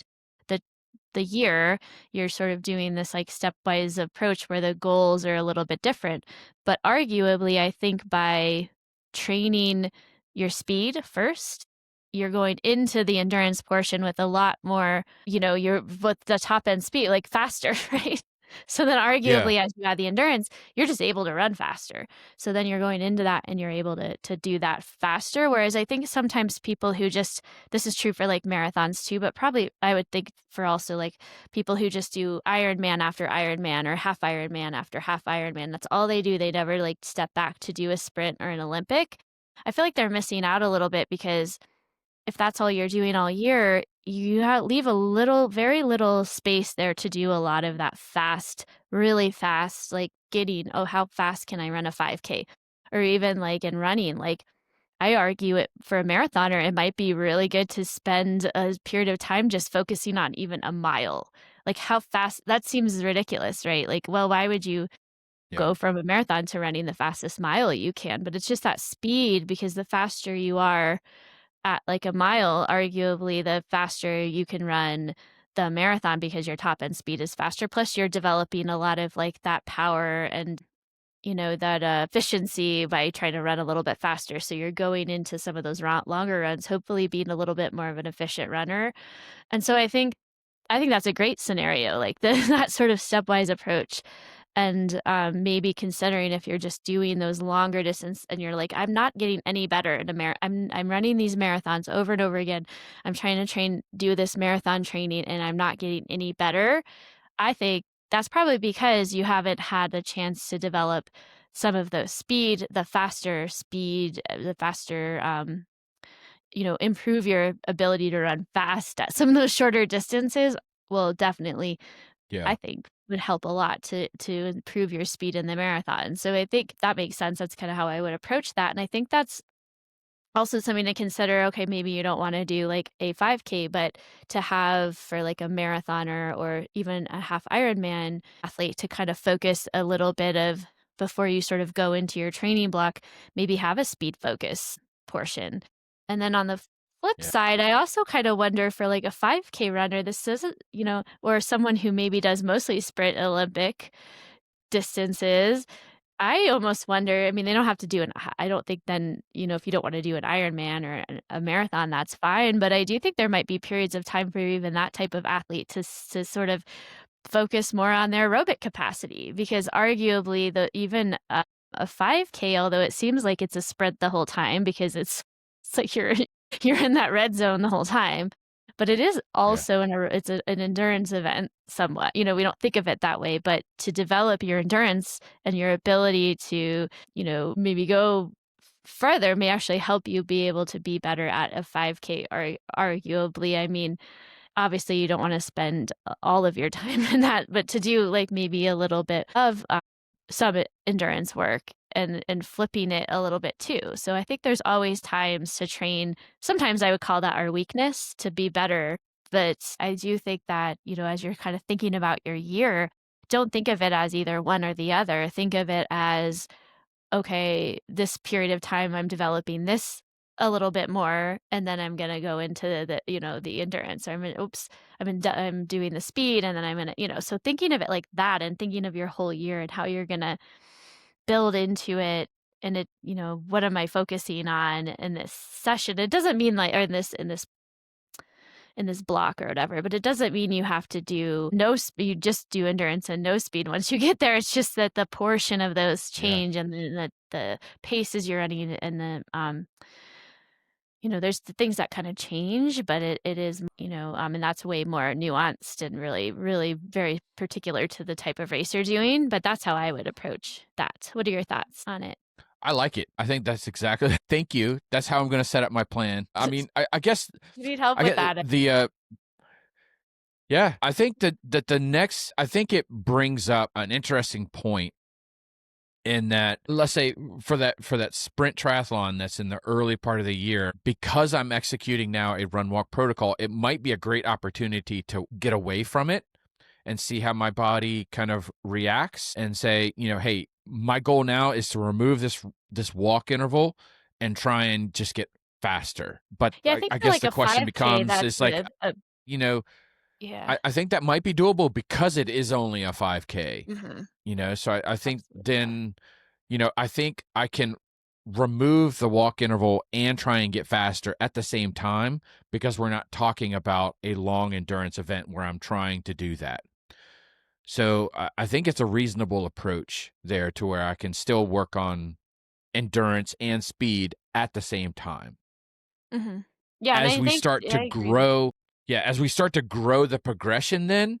the year, you're sort of doing this like stepwise approach where the goals are a little bit different. But arguably, I think by training your speed first, you're going into the endurance portion with a lot more, you're with the top end speed, like faster, right? So then Yeah. arguably as you add the endurance, you're just able to run faster. So then you're going into that and you're able to do that faster. Whereas I think sometimes people who just this is true for like marathons too, but probably I would think for also like people who just do Ironman after Ironman or half Ironman after half Ironman. That's all they do. They never like step back to do a sprint or an Olympic. I feel like they're missing out a little bit because if that's all you're doing all year, you leave a little, very little space there to do a lot of that fast, really fast, like getting, oh, how fast can I run a 5K? Or even like in running, like I argue it for a marathoner, it might be really good to spend a period of time just focusing on even a mile. Like how fast that seems ridiculous, right? Like, well, why would you Yeah. go from a marathon to running the fastest mile you can? But it's just that speed because the faster you are at like a mile, arguably the faster you can run the marathon because your top end speed is faster. Plus you're developing a lot of like that power and that efficiency by trying to run a little bit faster. So you're going into some of those longer runs, hopefully being a little bit more of an efficient runner. And so I think that's a great scenario, like that sort of stepwise approach. And maybe considering if you're just doing those longer distance and you're like, I'm not getting any better in a I'm running these marathons over and over again. I'm trying to do this marathon training, and I'm not getting any better. I think that's probably because you haven't had a chance to develop some of the speed, the faster speed, the faster, improve your ability to run fast at some of those shorter distances will definitely, Yeah. I think, would help a lot to improve your speed in the marathon. So I think that makes sense. That's kind of how I would approach that. And I think that's also something to consider. Okay, maybe you don't want to do like a 5K, but to have for like a marathoner or even a half Ironman athlete to kind of focus a little bit of before you sort of go into your training block, maybe have a speed focus portion. And then on the flip Yeah. side, I also kind of wonder for like a 5K runner, this isn't, or someone who maybe does mostly sprint Olympic distances. I almost wonder, I mean, they don't have to do I don't think then, if you don't wanna do an Ironman or a marathon, that's fine, but I do think there might be periods of time for even that type of athlete to sort of focus more on their aerobic capacity because arguably even a 5K, although it seems like it's a sprint the whole time because it's like you're in that red zone the whole time, but it is Yeah. also an endurance event somewhat. We don't think of it that way, but to develop your endurance and your ability to, maybe go further may actually help you be able to be better at a 5K arguably. I mean, obviously you don't wanna spend all of your time in that, but to do, like, maybe a little bit of, some endurance work and flipping it a little bit too. So I think there's always times to train. Sometimes I would call that our weakness to be better, but I do think that, as you're kind of thinking about your year, don't think of it as either one or the other. Think of it as okay, this period of time I'm developing this a little bit more, and then I'm gonna go into the endurance. Or I'm doing the speed, and then I'm gonna, so thinking of it like that and thinking of your whole year and how you're gonna build into it and what am I focusing on in this session? It doesn't mean like or in this block or whatever, but it doesn't mean you have to do no you just do endurance and no speed once you get there. It's just that the portion of those Yeah. change and the paces you're running and there's the things that kind of change, but it is, and that's way more nuanced and really, really very particular to the type of race you're doing. But that's how I would approach that. What are your thoughts on it? I like it. I think that's exactly thank you. That's how I'm gonna set up my plan. I mean, I guess You need help I with get that. yeah, I think that the next I think it brings up an interesting point in that let's say for that sprint triathlon that's in the early part of the year, because I'm executing now a run walk protocol, it might be a great opportunity to get away from it and see how my body kind of reacts and say, hey, my goal now is to remove this walk interval and try and just get faster. But Yeah, I I, think I for guess like the a question 5K, becomes that's is like, you know, yeah. I think that might be doable because it is only a 5K, Hmm. so I think Absolutely, yeah. then, I think I can remove the walk interval and try and get faster at the same time because we're not talking about a long endurance event where I'm trying to do that. So I think it's a reasonable approach there to where I can still work on endurance and speed at the same time. Hmm. Yeah, and As I we think start to I agree. grow, yeah, as we start to grow the progression, then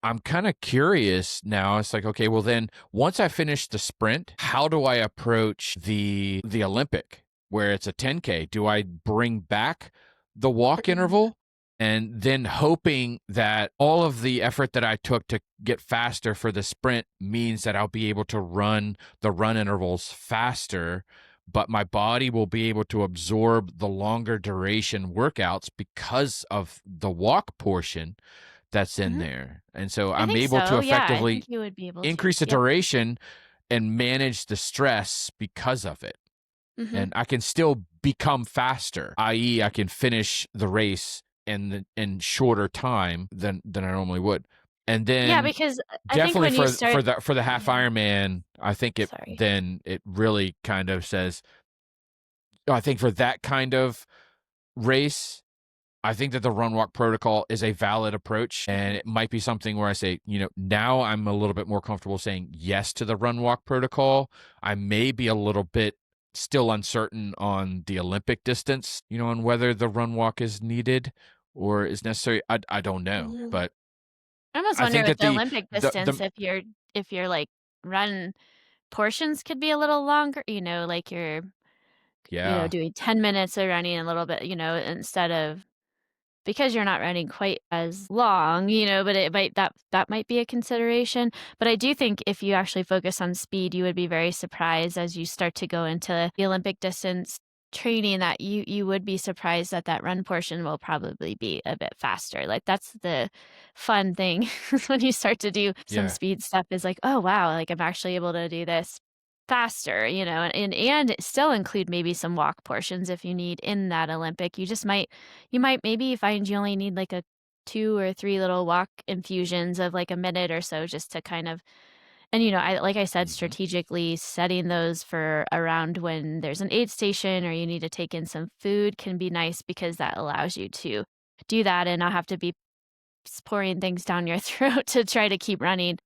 I'm kind of curious now. It's like, okay, well then once I finish the sprint, how do I approach the Olympic where it's a 10K? Do I bring back the walk interval and then hoping that all of the effort that I took to get faster for the sprint means that I'll be able to run the run intervals faster, but my body will be able to absorb the longer duration workouts because of the walk portion that's in Mhm. there. And so I I'm think able to so, yeah, I effectively think you would be able to. increase the Yep. duration and manage the stress because of it. Mhm. And I can still become faster, i.e., I can finish the race in shorter time than I normally would. And Yeah, then because I think definitely when you for start the half yeah, Ironman, I think sorry. it really kind of says, I think for that kind of race, I think that the run walk protocol is a valid approach, and Mhm. it might be something where I say, now I'm a little bit more comfortable saying yes to the run walk protocol. I may be a little bit still uncertain on the Olympic distance, on whether the run walk is needed or is necessary. I don't know, Mhm. but I almost I wonder think with that the Olympic the distance if your, like, run portions could be a little longer, like you're, yeah, doing 10 minutes of running a little bit, instead of because you're not running quite as long, but it might that might be a consideration. But I do think if you actually focus on speed, you would be very surprised as you start to go into the Olympic distance training that you would be surprised that that run portion will probably be a bit faster. Like that's the fun thing when you start to do some yeah, speed stuff is like, oh wow, like I'm actually able to do this faster, and still include maybe some walk portions if you need in that Olympic. You might maybe find you only need like a 2 or 3 little walk infusions of like a minute or so just to kind of and, I like I said, hmm strategically setting those for around when there's an aid station or you need to take in some food can be nice because that allows you to do that and not have to be pouring things down your throat to try to keep running,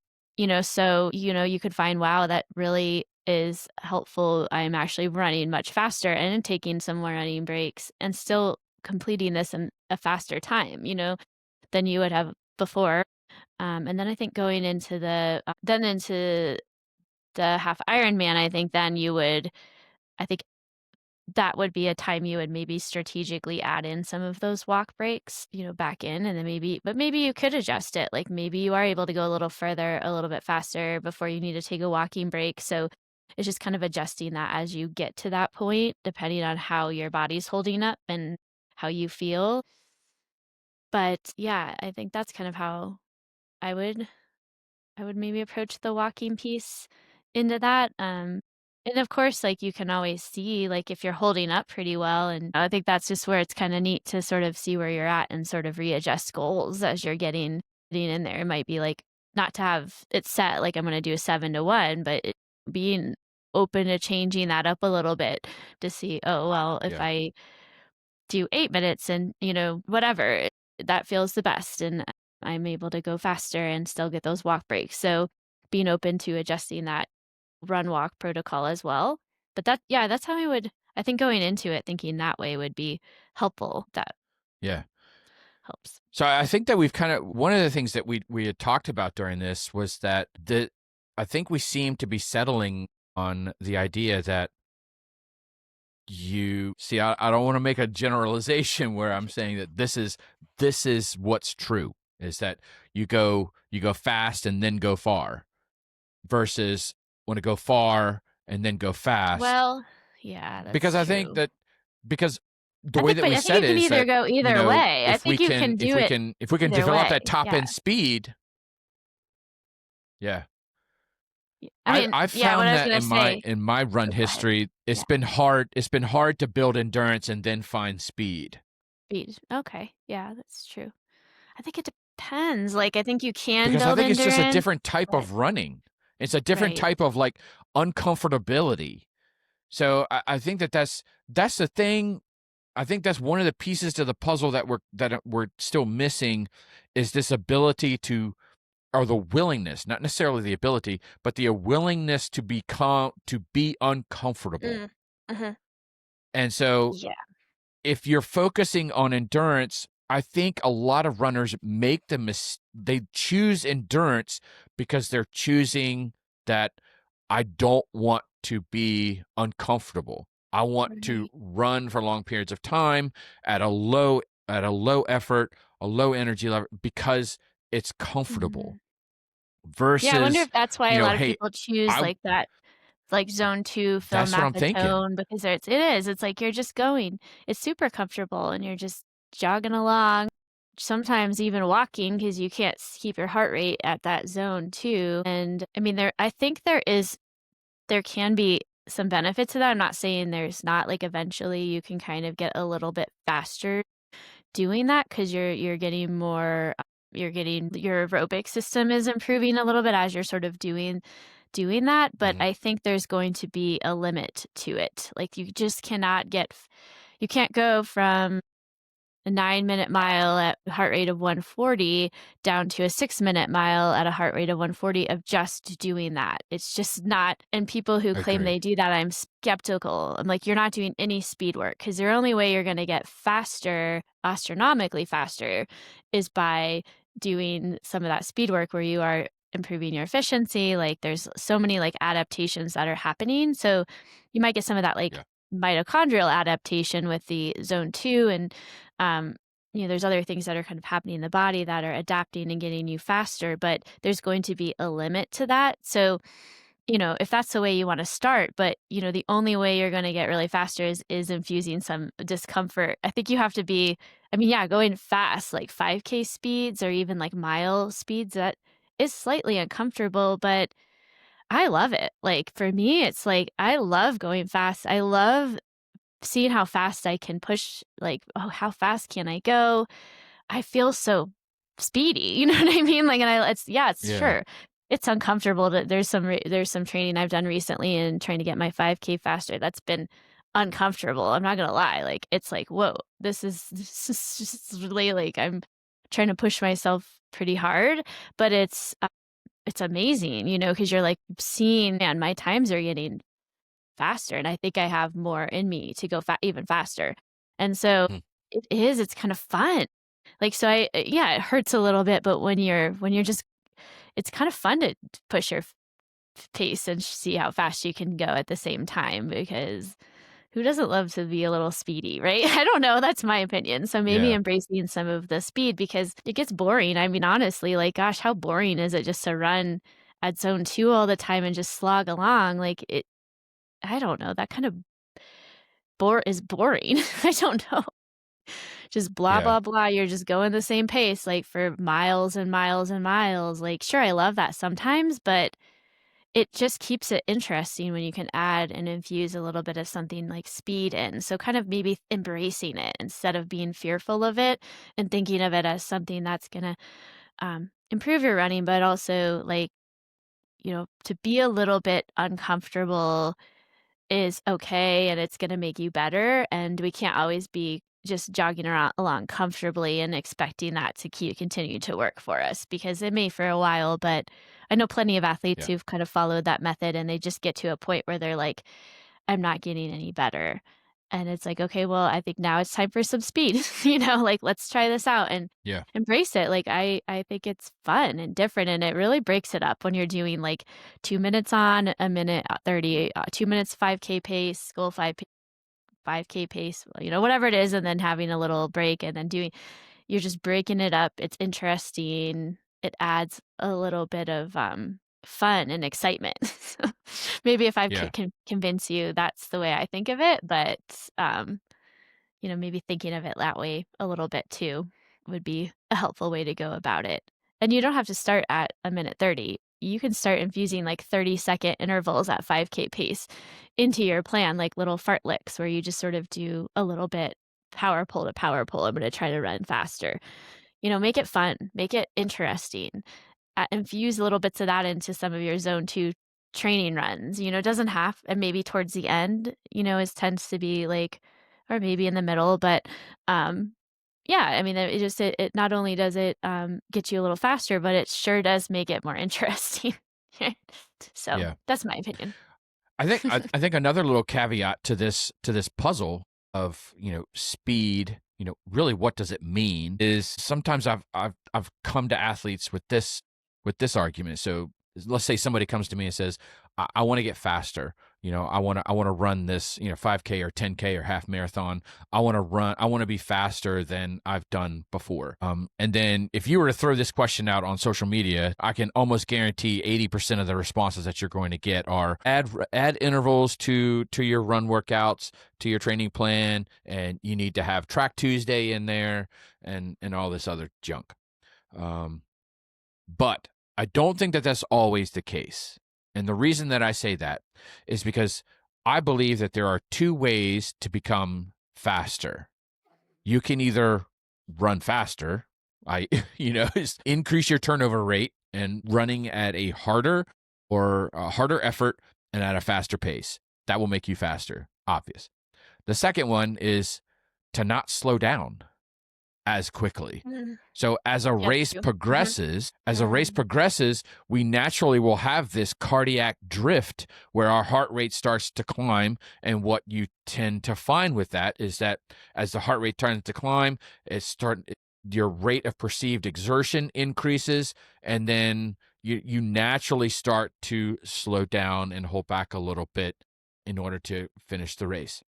so, you could find, wow, that really is helpful. I'm actually running much faster and taking some more running breaks and still completing this in a faster time, than you would have before. And then I think going into the half Ironman, I think then I think that would be a time you would maybe strategically add in some of those walk breaks, back in and then maybe you could adjust it. Like maybe you are able to go a little further, a little bit faster before you need to take a walking break. So it's just kind of adjusting that as you get to that point, depending on how your body's holding up and how you feel. But yeah, I think that's kind of how I would I would maybe approach the walking piece into that, and of course, like, you can always see, like, if you're holding up pretty well, and I think that's just where it's kinda neat to sort of see where you're at and sort of readjust goals as you're getting in there. It might be, like, not to have it set, like, I'm gonna do a 7 to 1, but being open to changing that up a little bit to see, "Oh, well, if yeah, I do 8 minutes and, whatever, that feels the best, and I'm able to go faster and still get those walk breaks. So being open to adjusting that run walk protocol as well. But that's how I think going into it thinking that way would be helpful. That yeah. helps. So I think that we've kind of one of the things that we had talked about during this was that I think we seem to be settling on the idea that you see I don't want to make a generalization where I'm saying that this is what's true is that you go fast and then go far versus want to go far and then go fast Well, yeah, because that's I think true. that because the way that But we I think said it it can is either that go either way. I if we think you can can do it if we can either develop that way. top Yeah. end speed, Yeah. I I mean, I've yeah, what I found was that gonna say in my run oh, go ahead. history, Yeah. it's been hard to build endurance and then find speed. Speed. Okay. Yeah, that's true. I think it depends. Like, I think you can Because I build think it's just a endurance, different type but of running. It's a different right. type of like uncomfortability. So I think that's the thing. I think that's one of the pieces to the puzzle that we're still missing is this ability to or the willingness, not necessarily the ability, but the willingness to be uncomfortable. Mm. Mhm. And so Yeah. if you're focusing on endurance, I think a lot of runners they choose endurance because they're choosing that I don't want to be uncomfortable. I want to Right. run for long periods of time at a low effort, a low energy level because it's comfortable Mhm. Yeah, I wonder versus, if that's why a lot of hey, people choose, I like, that like zone 2 film that's what I'm thinking. maffetone because it's like you're just going. It's super comfortable and you're just jogging along, sometimes even walking because you can't keep your heart rate at that zone 2, and, I mean, I think there can be some benefit to that. I'm not saying there's not, like, eventually you can kind of get a little bit faster doing that because you're getting more you're getting your aerobic system is improving a little bit as you're sort of doing that, but Mhm. I think there's going to be a limit to it. Like, you just cannot you can't go from a 9-minute mile at a heart rate of 140 down to a 6-minute mile at a heart rate of 140 of just doing that. It's just not, and people who claim Agree. they do that, I'm skeptical. I'm like, you're not doing any speed work because the only way you're going to get faster, astronomically faster, is by doing some of that speed work where you are improving your efficiency. Like, there's so many like adaptations that are happening. So you might get some of that like Yeah. mitochondrial adaptation with the zone 2 and um, there's other things that are kind of happening in the body that are adapting and getting you faster, but there's going to be a limit to that. So, if that's the way you want to start, but the only way you're going to get really faster is infusing some discomfort. I think you have to be, I mean, yeah, going fast, like 5K speeds or even like mile speeds, that is slightly uncomfortable, but I love it. Like for me, it's like I love going fast. I love seeing how fast I can push, like, oh, how fast can I go? I feel so speedy, you know what I mean? Like, and it's Yeah. sure. It's uncomfortable that there's some training I've done recently and trying to get my 5K faster. That's been uncomfortable. I'm not gonna lie. Like, it's like, whoa, this is just really like I'm trying to push myself pretty hard, but it's amazing, because you're like seeing, man, my times are getting faster, and I think I have more in me to go even faster. And so Mhm. it's kind of fun. Like, so yeah, it hurts a little bit, but when you're just it's kind of fun to push your pace and see how fast you can go at the same time because who doesn't love to be a little speedy, right? I don't know, that's my opinion. So maybe Yeah. embracing some of the speed because it gets boring. I mean, honestly, like, gosh, how boring is it just to run at zone 2 all the time and just slog along? Like, I don't know, that kind of is boring. I don't know. Just blah, Yeah. blah, blah. You're just going the same pace, like, for miles and miles and miles. Like, sure, I love that sometimes, but it just keeps it interesting when you can add and infuse a little bit of something like speed in. So kind of maybe embracing it instead of being fearful of it and thinking of it as something that's gonna improve your running, but also like, to be a little bit uncomfortable is okay and it's gonna make you better, and we can't always be just jogging around along comfortably and expecting that to continue to work for us because it may for a while, but I know plenty of athletes Yeah. who've kind of followed that method and they just get to a point where they're like, "I'm not getting any better." And it's like, "Okay, well, I think now it's time for some speed." Like, "Let's try this out and Yeah. embrace it." Like, I think it's fun and different, and it really breaks it up when you're doing, like, 2 minutes on, a minute, 30, 2 minutes 5K pace, goal 5K pace, whatever it is, and then having a little break and then you're just breaking it up. It's interesting. It adds a little bit of, fun and excitement. So, maybe if I Yeah. can convince you that's the way I think of it, but, um, maybe thinking of it that way a little bit too would be a helpful way to go about it. And you don't have to start at a minute 30. You can start infusing like 30-second intervals at 5K pace into your plan, like little fartlicks where you just sort of do a little bit power pull to power pull. I'm going to try to run faster. Make it fun, make it interesting. Infuse little bits of that into some of your zone 2 training runs. It doesn't have, and maybe towards the end, it tends to be like, or maybe in the middle, but yeah, I mean, it not only does it get you a little faster, but it sure does make it more interesting. So Yeah. that's my opinion. I think another little caveat to this puzzle of, speed, really what does it mean is sometimes I've come to athletes with this argument. So let's say somebody comes to me and says, I want to get faster. I want to run this, 5K or 10K or half marathon. I want to be faster than I've done before. And then if you were to throw this question out on social media, I can almost guarantee 80% of the responses that you're going to get are add intervals to your run workouts, to your training plan, and you need to have track Tuesday in there and all this other junk. But I don't think that that's always the case. And the reason that I say that is because I believe that there are two ways to become faster. You can either run faster, is increase your turnover rate and running at a harder effort and at a faster pace. That will make you faster, obvious. The second one is to not slow down as quickly. Mm. So as a Yes, race true. Mhm. progresses, we naturally will have this cardiac drift where our heart rate starts to climb. And what you tend to find with that is that as the heart rate starts to climb, your rate of perceived exertion increases, and then you naturally start to slow down and hold back a little bit in order to finish the race.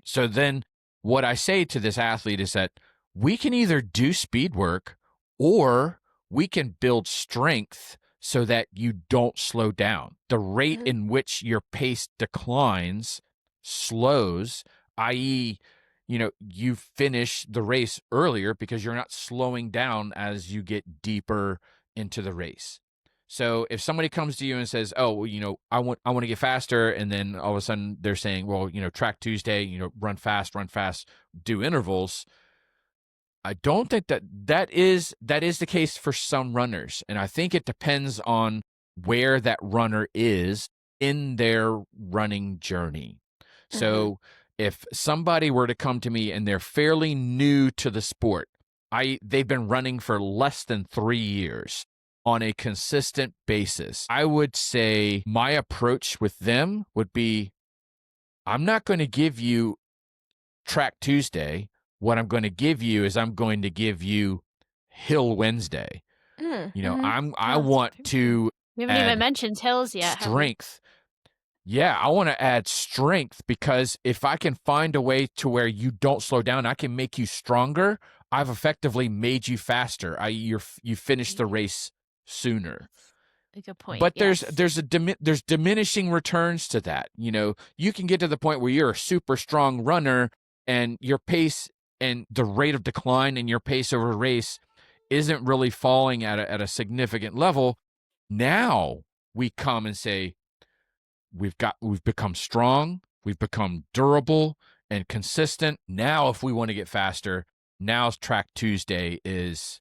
So then what I say to this athlete is that we can either do speed work or we can build strength so that you don't slow down. The rate Mhm. in which your pace declines slows, i.e., you finish the race earlier because you're not slowing down as you get deeper into the race. So if somebody comes to you and says, "Oh, well, I want to get faster," and then all of a sudden they're saying, "Well, track Tuesday, run fast, do intervals." I don't think that is the case for some runners, and I think it depends on where that runner is in their running journey. Mhm. So if somebody were to come to me and they're fairly new to the sport, they've been running for less than 3 years on a consistent basis, I would say my approach with them would be, I'm not going to give you Track Tuesday. What I'm going to give you is I'm going to give you Hill Wednesday. Mm, mhm. I Oh, that's want very true. to We haven't even add mentioned hills yet, have we? strength. Yeah, I want to add strength because if I can find a way to where you don't slow down, I can make you stronger. I've effectively made you faster. You finish the Right. race sooner. That's a good point, But yes. there's diminishing returns to that. You can get to the point where you're a super strong runner and your pace and the rate of decline in your pace over a race isn't really falling at a significant level. Now we come and say we've become strong, we've become durable and consistent. Now if we want to get faster, now's Track Tuesday is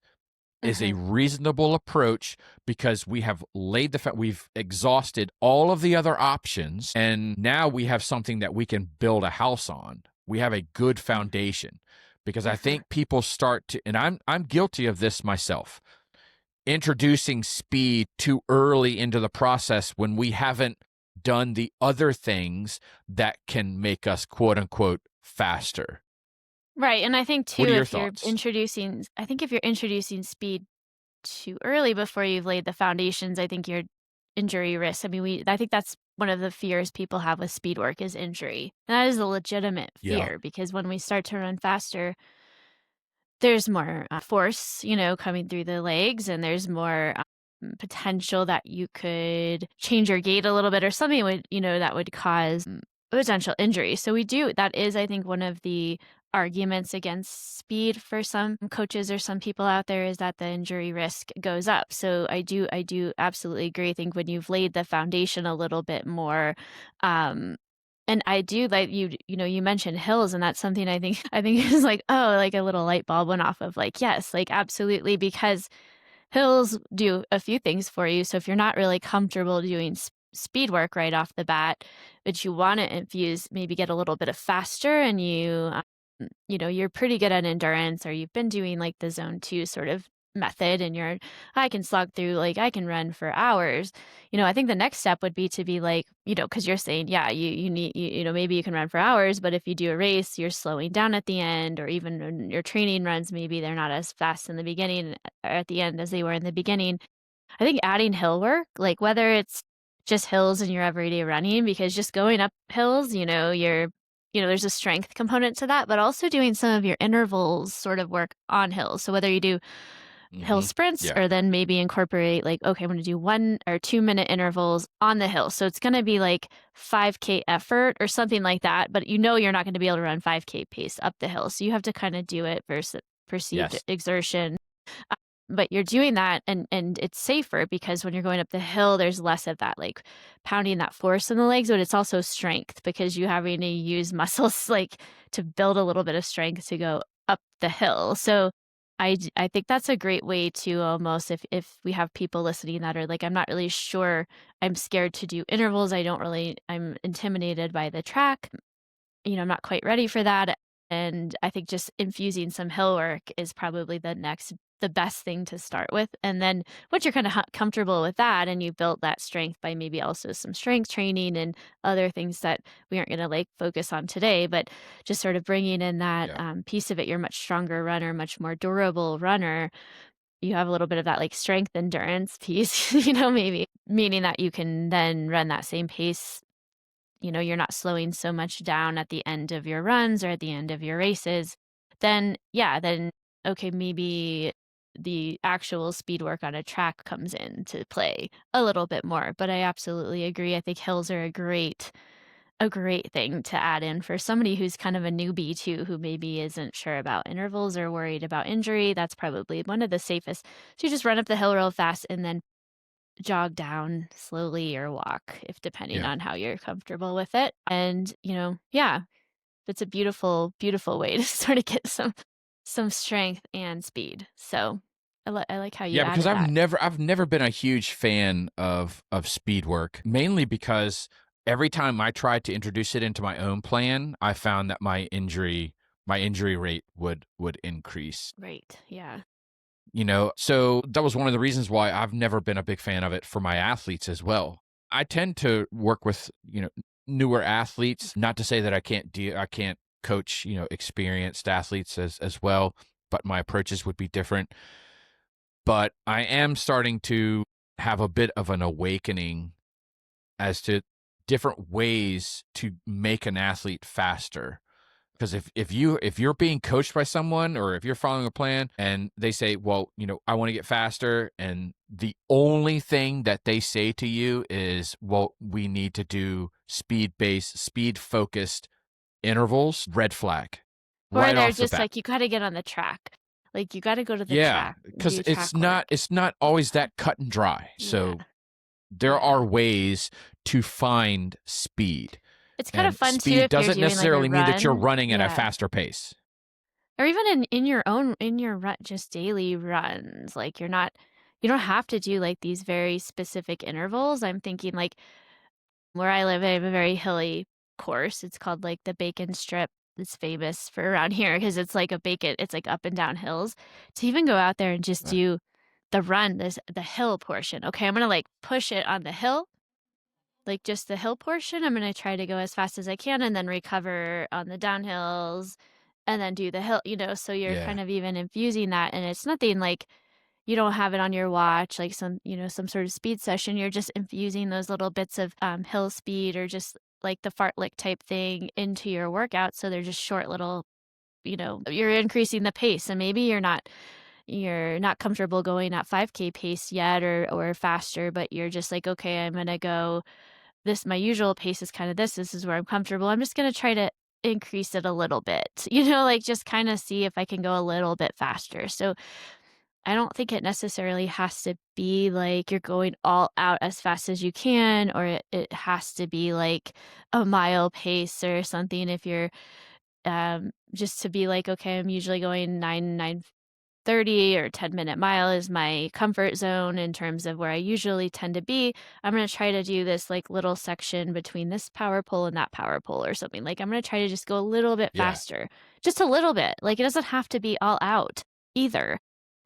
a Mhm. reasonable approach because we have we've exhausted all of the other options, and now we have something that we can build a house on. We have a good Mm. foundation because I Mhm. think people start to, and I'm guilty of this myself, introducing speed too early into the process when we haven't done the other things that can make us quote unquote faster. Right, and I think What too, are your if you're thoughts? introducing I think if you're introducing speed too early before you've laid the foundations, I think your injury risk. I mean, I think that's one of the fears people have with speed work is injury. And that is a legitimate Yeah. fear because when we start to run faster, there's more force, coming through the legs, and there's more potential that you could change your gait a little bit or something that would cause potential injury. So that is, I think, one of the arguments against speed for some coaches or some people out there is that the injury risk goes up. So I do absolutely agree. I think when you've laid the foundation a little bit more, um, and I do like you mentioned hills, and that's something I think is like, oh, like a little light bulb went off of like, yes, like absolutely, because hills do a few things for you. So if you're not really comfortable doing speed work right off the bat, but you want to infuse, maybe get a little bit of faster, and you're pretty good at endurance, or you've been doing like the zone 2 sort of method, and I can slog through, like I can run for hours. I think the next step would be to be like, because you're saying, yeah, you need, maybe you can run for hours, but if you do a race, you're slowing down at the end, or even when your training runs, maybe they're not as fast in the beginning or at the end as they were in the beginning. I think adding hill work, like whether it's just hills in your everyday running, because just going up hills, there's a strength component to that, but also doing some of your intervals sort of work on hills. So whether you do hill Hmm. sprints Yeah. or then maybe incorporate like, okay, I'm going to do 1 or 2 minute intervals on the hill. So it's going to be like 5K effort or something like that, but you're not going to be able to run 5K pace up the hill. So you have to kind of do it versus perceived Yes. exertion. But you're doing that, and it's safer because when you're going up the hill, there's less of that like pounding that force in the legs, but it's also strength because you're having to use muscles like to build a little bit of strength to go up the hill. So I think that's a great way to almost, if we have people listening that are like, I'm not really sure, I'm scared to do intervals. I'm intimidated by the track. I'm not quite ready for that. And I think just infusing some hill work is probably the best thing to start with. And then once you're kind of comfortable with that and you built that strength by maybe also some strength training and other things that we aren't going to like focus on today, but just sort of bringing in that Yeah. piece of it, you're a much stronger runner, much more durable runner. You have a little bit of that like strength endurance piece, maybe meaning that you can then run that same pace. You're not slowing so much down at the end of your runs or at the end of your races. Then, yeah, then, okay, maybe the actual speed work on a track comes into play a little bit more. But I absolutely agree. I think hills are a great thing to add in for somebody who's kind of a newbie too, who maybe isn't sure about intervals or worried about injury. That's probably one of the safest. So you just run up the hill real fast and then jog down slowly or walk, if depending Yeah. on how you're comfortable with it. And, yeah, it's a beautiful, beautiful way to sort of get some strength and speed. So I like how you Yeah, because added that. I've never been a huge fan of speed work, mainly because every time I tried to introduce it into my own plan, I found that my injury rate would increase. Right. Yeah. So that was one of the reasons why I've never been a big fan of it for my athletes as well. I tend to work with, newer athletes, not to say that I can't coach, experienced athletes as well, but my approaches would be different. But I am starting to have a bit of an awakening as to different ways to make an athlete faster. Because if you're being coached by someone, or if you're following a plan and they say, well, I want to get faster, and the only thing that they say to you is, well, we need to do speed-based, speed-focused intervals, red flag Or right they're off the just bat. like, you got to get on the track. Like, you got to go to the Yeah, track and because do it's track not work. it's not always that cut and dry. Yeah. So there Yeah. are ways to find speed. It's kind of And fun too speed if you're doesn't doing like a necessarily mean that you're run. running at a Yeah. faster pace. Or even in your run, just daily runs, like you don't have to do like these very specific intervals. I'm thinking like where I live, I have a very hilly course. It's called like the Bacon Strip. It's famous for around here because it's like up and down hills. To even go out there and just Right. do the hill portion. Okay, I'm gonna like push it on the hill, like just the hill portion. I'm gonna try to go as fast as I can and then recover on the downhills and then do the hill, so you're Yeah. kind of even infusing that. And it's nothing like you don't have it on your watch, like some sort of speed session. You're just infusing those little bits of hill speed or just like the fartlek type thing into your workout. So they're just short little, you're increasing the pace. And maybe you're not comfortable going at 5K pace yet or faster, but you're just like, okay, I'm gonna go this, my usual pace is kind of this is where I'm comfortable. I'm just going to try to increase it a little bit, like just kind of see if I can go a little bit faster. So I don't think it necessarily has to be like you're going all out as fast as you can, or it has to be like a mile pace or something. If you're just to be like, okay, I'm usually going 9:30 or 10-minute mile is my comfort zone in terms of where I usually tend to be. I'm going to try to do this like little section between this power pole and that power pole or something. Like I'm going to try to just go a little bit Yeah. faster, just a little bit. Like it doesn't have to be all out either.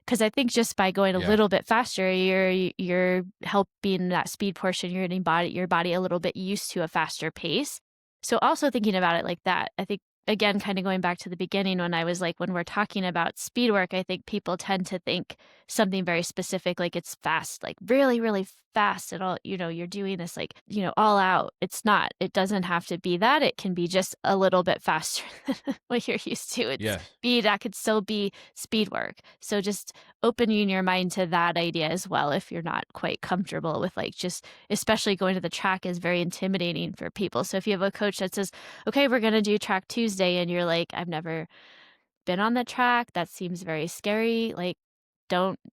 Because I think just by going a Yeah. little bit faster, you're helping that speed portion. You're getting your body a little bit used to a faster pace. So also thinking about it like that, I think again, kind of going back to the beginning when I was like, when we're talking about speed work, I think people tend to think something very specific, like it's fast, like really, really fast and all, you're doing this like, all out. It's not. It doesn't have to be that. It can be just a little bit faster than what you're used to. It's Yes. speed. That could still be speed work. So just opening your mind to that idea as well if you're not quite comfortable with like just especially going to the track is very intimidating for people. So if you have a coach that says, "Okay, we're going to do track Tuesday," and you're like, "I've never been on the track. That seems very scary." Like,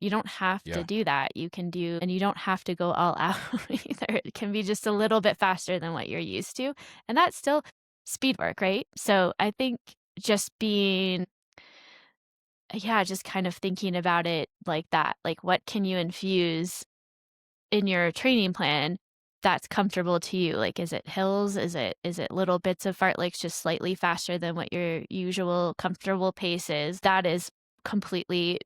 you don't have to Yeah. do that. You can do and you don't have to go all out either. It can be just a little bit faster than what you're used to, and that's still speed work, right? So, I think just being yeah, just kind of thinking about it like that. Like, what can you infuse in your training plan that's comfortable to you? Like, is it hills? Is it little bits of fartleks just slightly faster than what your usual comfortable pace is? That is completely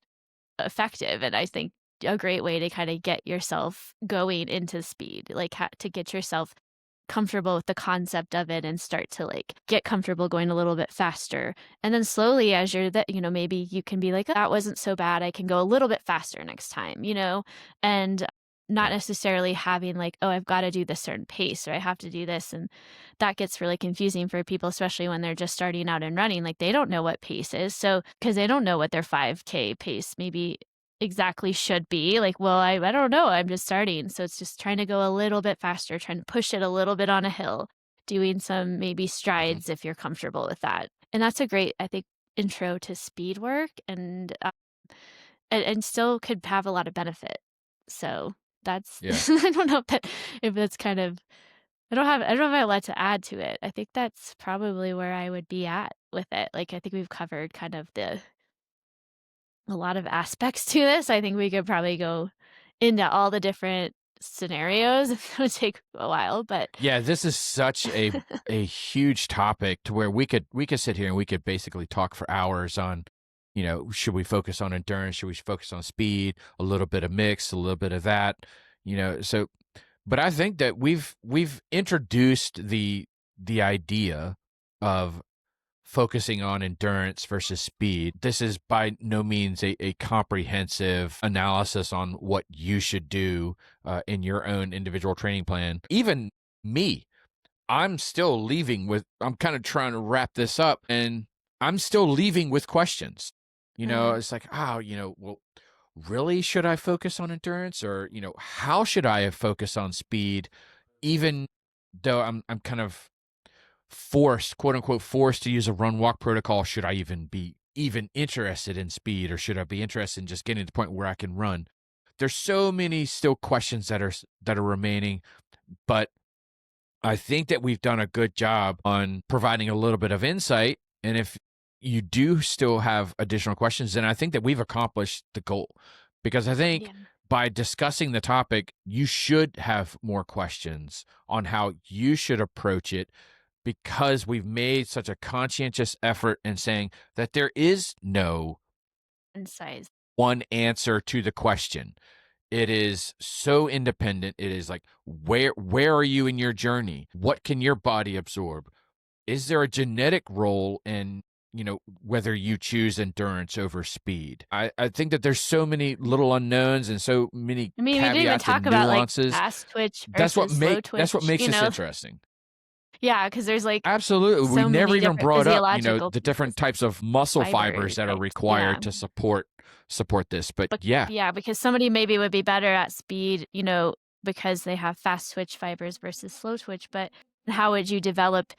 effective, and I think a great way to kinda get yourself going into speed, like, to get yourself comfortable with the concept of it and start to, like, get comfortable going a little bit faster, and then slowly as you're that maybe you can be like, "That wasn't so bad, I can go a little bit faster next time," and not Yeah. necessarily having like, "Oh, I've gotta do this certain pace," or, "I have to do this," and that gets really confusing for people, especially when they're just starting out and running, like, they don't know what pace is, so because they don't know what their 5K pace maybe exactly should be, like, "Well, I don't know, I'm just starting," so it's just trying to go a little bit faster, trying to push it a little bit on a hill, doing some maybe Mhm. strides if you're comfortable with that, and that's a great, I think, intro to speed work and still could have a lot of benefit. So, that's Yeah. I don't know if that's kind of I don't have a lot to add to it. I think that's probably where I would be at with it. Like, I think we've covered kind of a lot of aspects to this. I think we could probably go into all the different scenarios. It would take a while, but Yeah, this is such a huge topic to where we could sit here and we could basically talk for hours on, should we focus on endurance? Should we focus on speed? A little bit of mix, a little bit of that, so but I think that we've introduced the idea of focusing on endurance versus speed. This is by no means a comprehensive analysis on what you should do in your own individual training plan. Even me, I'm kind of trying to wrap this up and I'm still leaving with questions. Mhm. It's like, oh, well, really should I focus on endurance or, how should I focus on speed? Even though I'm kind of forced, quote unquote, forced to use a run walk protocol, should I even be even interested in speed or should I be interested in just getting to the point where I can run? There's so many still questions that are remaining, but I think that we've done a good job on providing a little bit of insight. And if you do still have additional questions, then I think that we've accomplished the goal. Because I think Yeah. by discussing the topic, you should have more questions on how you should approach it because we've made such a conscientious effort in saying that there is no And size. one answer to the question. It is so independent. It is like where are you in your journey? What can your body absorb? Is there a genetic role in, whether you choose endurance over speed? I think that there's so many little unknowns and so many I mean, we didn't even caveats and talk about, like, nuances. fast twitch That's what versus slow make that's what twitch, makes this interesting. Yeah, because there's, like, Absolutely. We so never many even different brought up, physiological the pieces, different types of muscle fiber fibers that are types, yeah. required to support this. But But yeah, yeah, because somebody maybe would be better at speed, because they have fast twitch fibers versus slow twitch, but how would you develop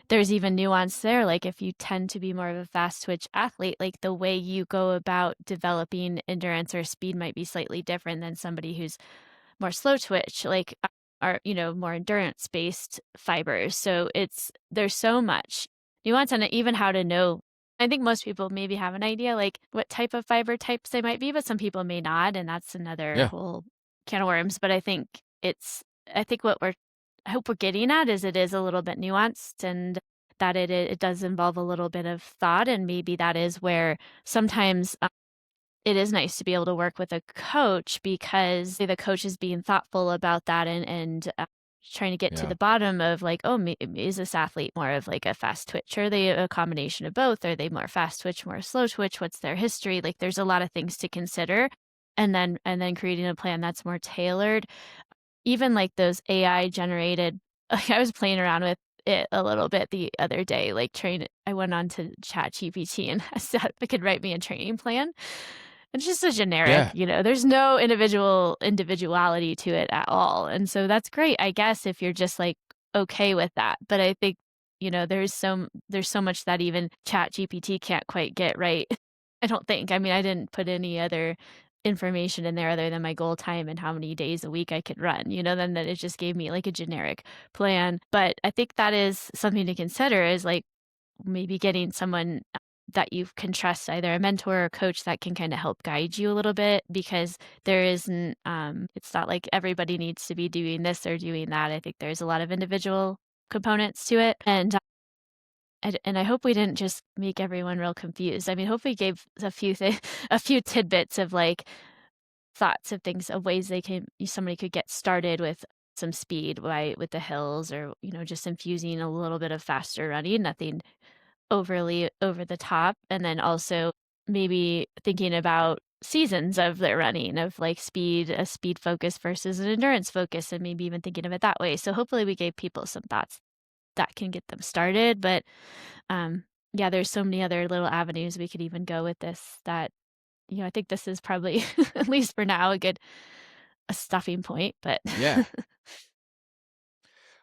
there's even nuance there, like, if you tend to be more of a fast twitch athlete, like, the way you go about developing endurance or speed might be slightly different than somebody who's more slow twitch, like, or, more endurance-based fibers, so there's so much nuance and even how to know I think most people maybe have an idea, like, what type of fiber types they might be, but some people may not, and that's another yeah. whole can of worms, but I think what I hope we're getting at is it is a little bit nuanced and that it does involve a little bit of thought, and maybe that is where sometimes it is nice to be able to work with a coach because the coach is being thoughtful about that and trying to get to Yeah. the bottom of like, oh, is this athlete more of like a fast twitch? Or are they a combination of both? Are they more fast twitch, more slow twitch? What's their history? Like, there's a lot of things to consider, and then creating a plan that's more tailored. even like those AI generated, I was playing around with it a little bit the other day, like I went on to ChatGPT and asked if it could write me a training plan. It's just a generic, Yeah. there's no individuality to it at all. And so that's great, I guess, if you're just like okay with that. But I think, there's so much that even ChatGPT can't quite get right. I don't think. I mean, I didn't put any other information in there other than my goal time and how many days a week I could run, then that it just gave me like a generic plan. But I think that is something to consider is like maybe getting someone that you can trust, either a mentor or coach that can kind of help guide you a little bit because there isn't, it's not like everybody needs to be doing this or doing that. I think there's a lot of individual components to it. And I hope we didn't just make everyone real confused. I mean, hope we gave a few tidbits of like thoughts of things of ways somebody could get started with some speed with the hills or just infusing a little bit of faster running, nothing overly over the top, and then also maybe thinking about seasons of their running of like a speed focus versus an endurance focus, and maybe even thinking of it that way. So hopefully we gave people some thoughts that can get them started. But yeah, there's so many other little avenues we could even go with this that I think this is probably at least for now a stopping point. But Yeah.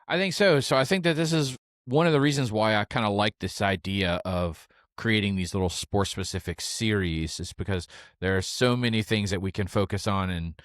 I think so. So I think that this is one of the reasons why I kind of like this idea of creating these little sport specific series is because there are so many things that we can focus on. And,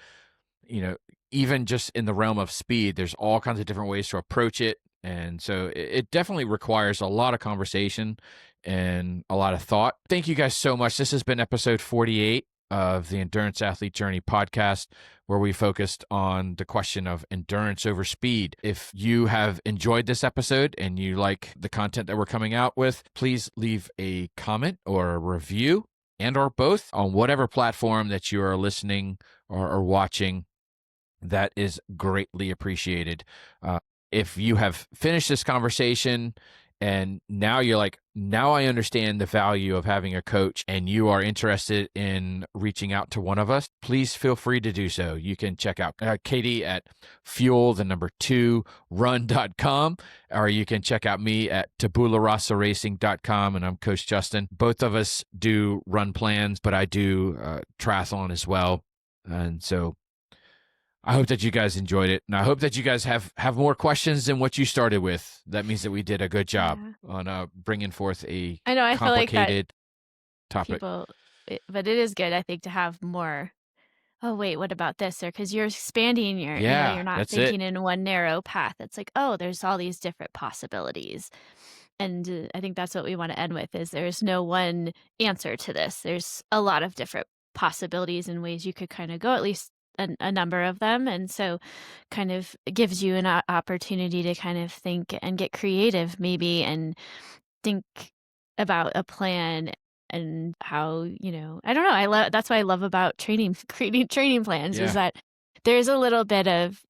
even just in the realm of speed, there's all kinds of different ways to approach it. And so it definitely requires a lot of conversation and a lot of thought. Thank you guys so much. This has been episode 48 of the Endurance Athlete Journey podcast, where we focused on the question of endurance over speed. If you have enjoyed this episode and you like the content that we're coming out with, please leave a comment or a review and or both on whatever platform that you are listening or watching. That is greatly appreciated. If you have finished this conversation and now you're like, now I understand the value of having a coach, and you are interested in reaching out to one of us, please feel free to do so. You can check out Katie at fuel2run.com, or you can check out me at tabularasaracing.com, and I'm Coach Justin. Both of us do run plans, but I do triathlon as well. And so I hope that you guys enjoyed it, and I hope that you guys have more questions than what you started with. That means that we did a good job on bringing forth a I know I feel like that complicated topic. but it is good, I think, to have more. Oh wait, what about this? Or because you're expanding Yeah, you're not that's it. thinking in one narrow path. It's like, oh, there's all these different possibilities, and I think that's what we want to end with. Is there's no one answer to this. There's a lot of different possibilities and ways you could kind of go. At least a number of them, and so kind of gives you an opportunity to kind of think and get creative maybe and think about a plan and how I don't know, I love that's what I love about creating training plans is that there's a little bit of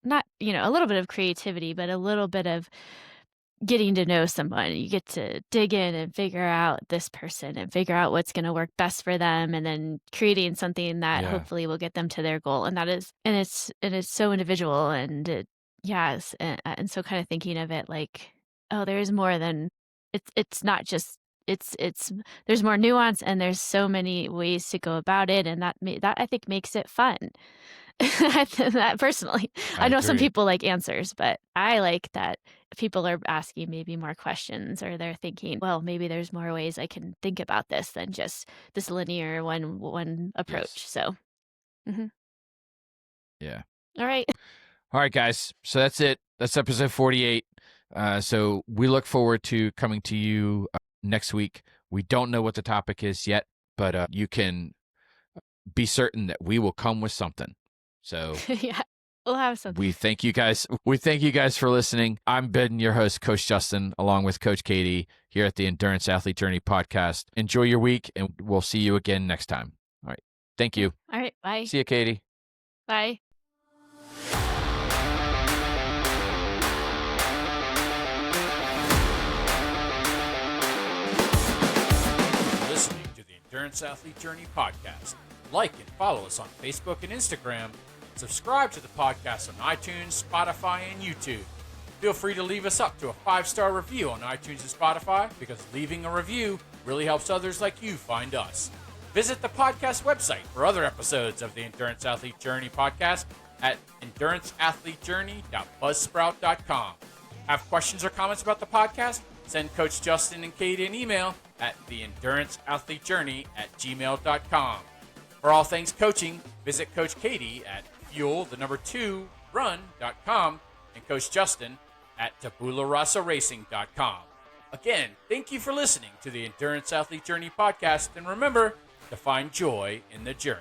not a little bit of creativity, but a little bit of getting to know someone. You get to dig in and figure out this person and figure out what's going to work best for them, and then creating something that hopefully will get them to their goal. And it's so individual, and yes. And so kind of thinking of it like, oh, there's more than it's not just it's there's more nuance, and there's so many ways to go about it. And that I think makes it fun. That personally, I know some people like answers, but I like that people are asking maybe more questions, or they're thinking, well, maybe there's more ways I can think about this than just this linear one approach. Yes. So, Yeah. All right. All right, guys. So that's it. That's episode 48. So we look forward to coming to you next week. We don't know what the topic is yet, but you can be certain that we will come with something. So Yeah, we'll have something. we thank you guys. We thank you guys for listening. I'm Ben, your host, Coach Justin, along with Coach Katie here at the Endurance Athlete Journey podcast. Enjoy your week, and we'll see you again next time. All right. Thank you. All right. Bye. See you, Katie. Bye. Listening to the Endurance Athlete Journey podcast. Like and follow us on Facebook and Instagram, Subscribe to the podcast on iTunes, Spotify, and YouTube. Feel free to leave us up to a 5-star review on iTunes and Spotify because leaving a review really helps others like you find us. Visit the podcast website for other episodes of the Endurance Athlete Journey podcast at enduranceathletejourney.buzzsprout.com. Have questions or comments about the podcast? Send Coach Justin and Katie an email at theenduranceathletejourney@gmail.com. For all things coaching, visit Coach Katie at fuel2run.com and Coach Justin at tabularasaracing.com. Again, thank you for listening to the Endurance Athlete Journey podcast, and remember to find joy in the journey.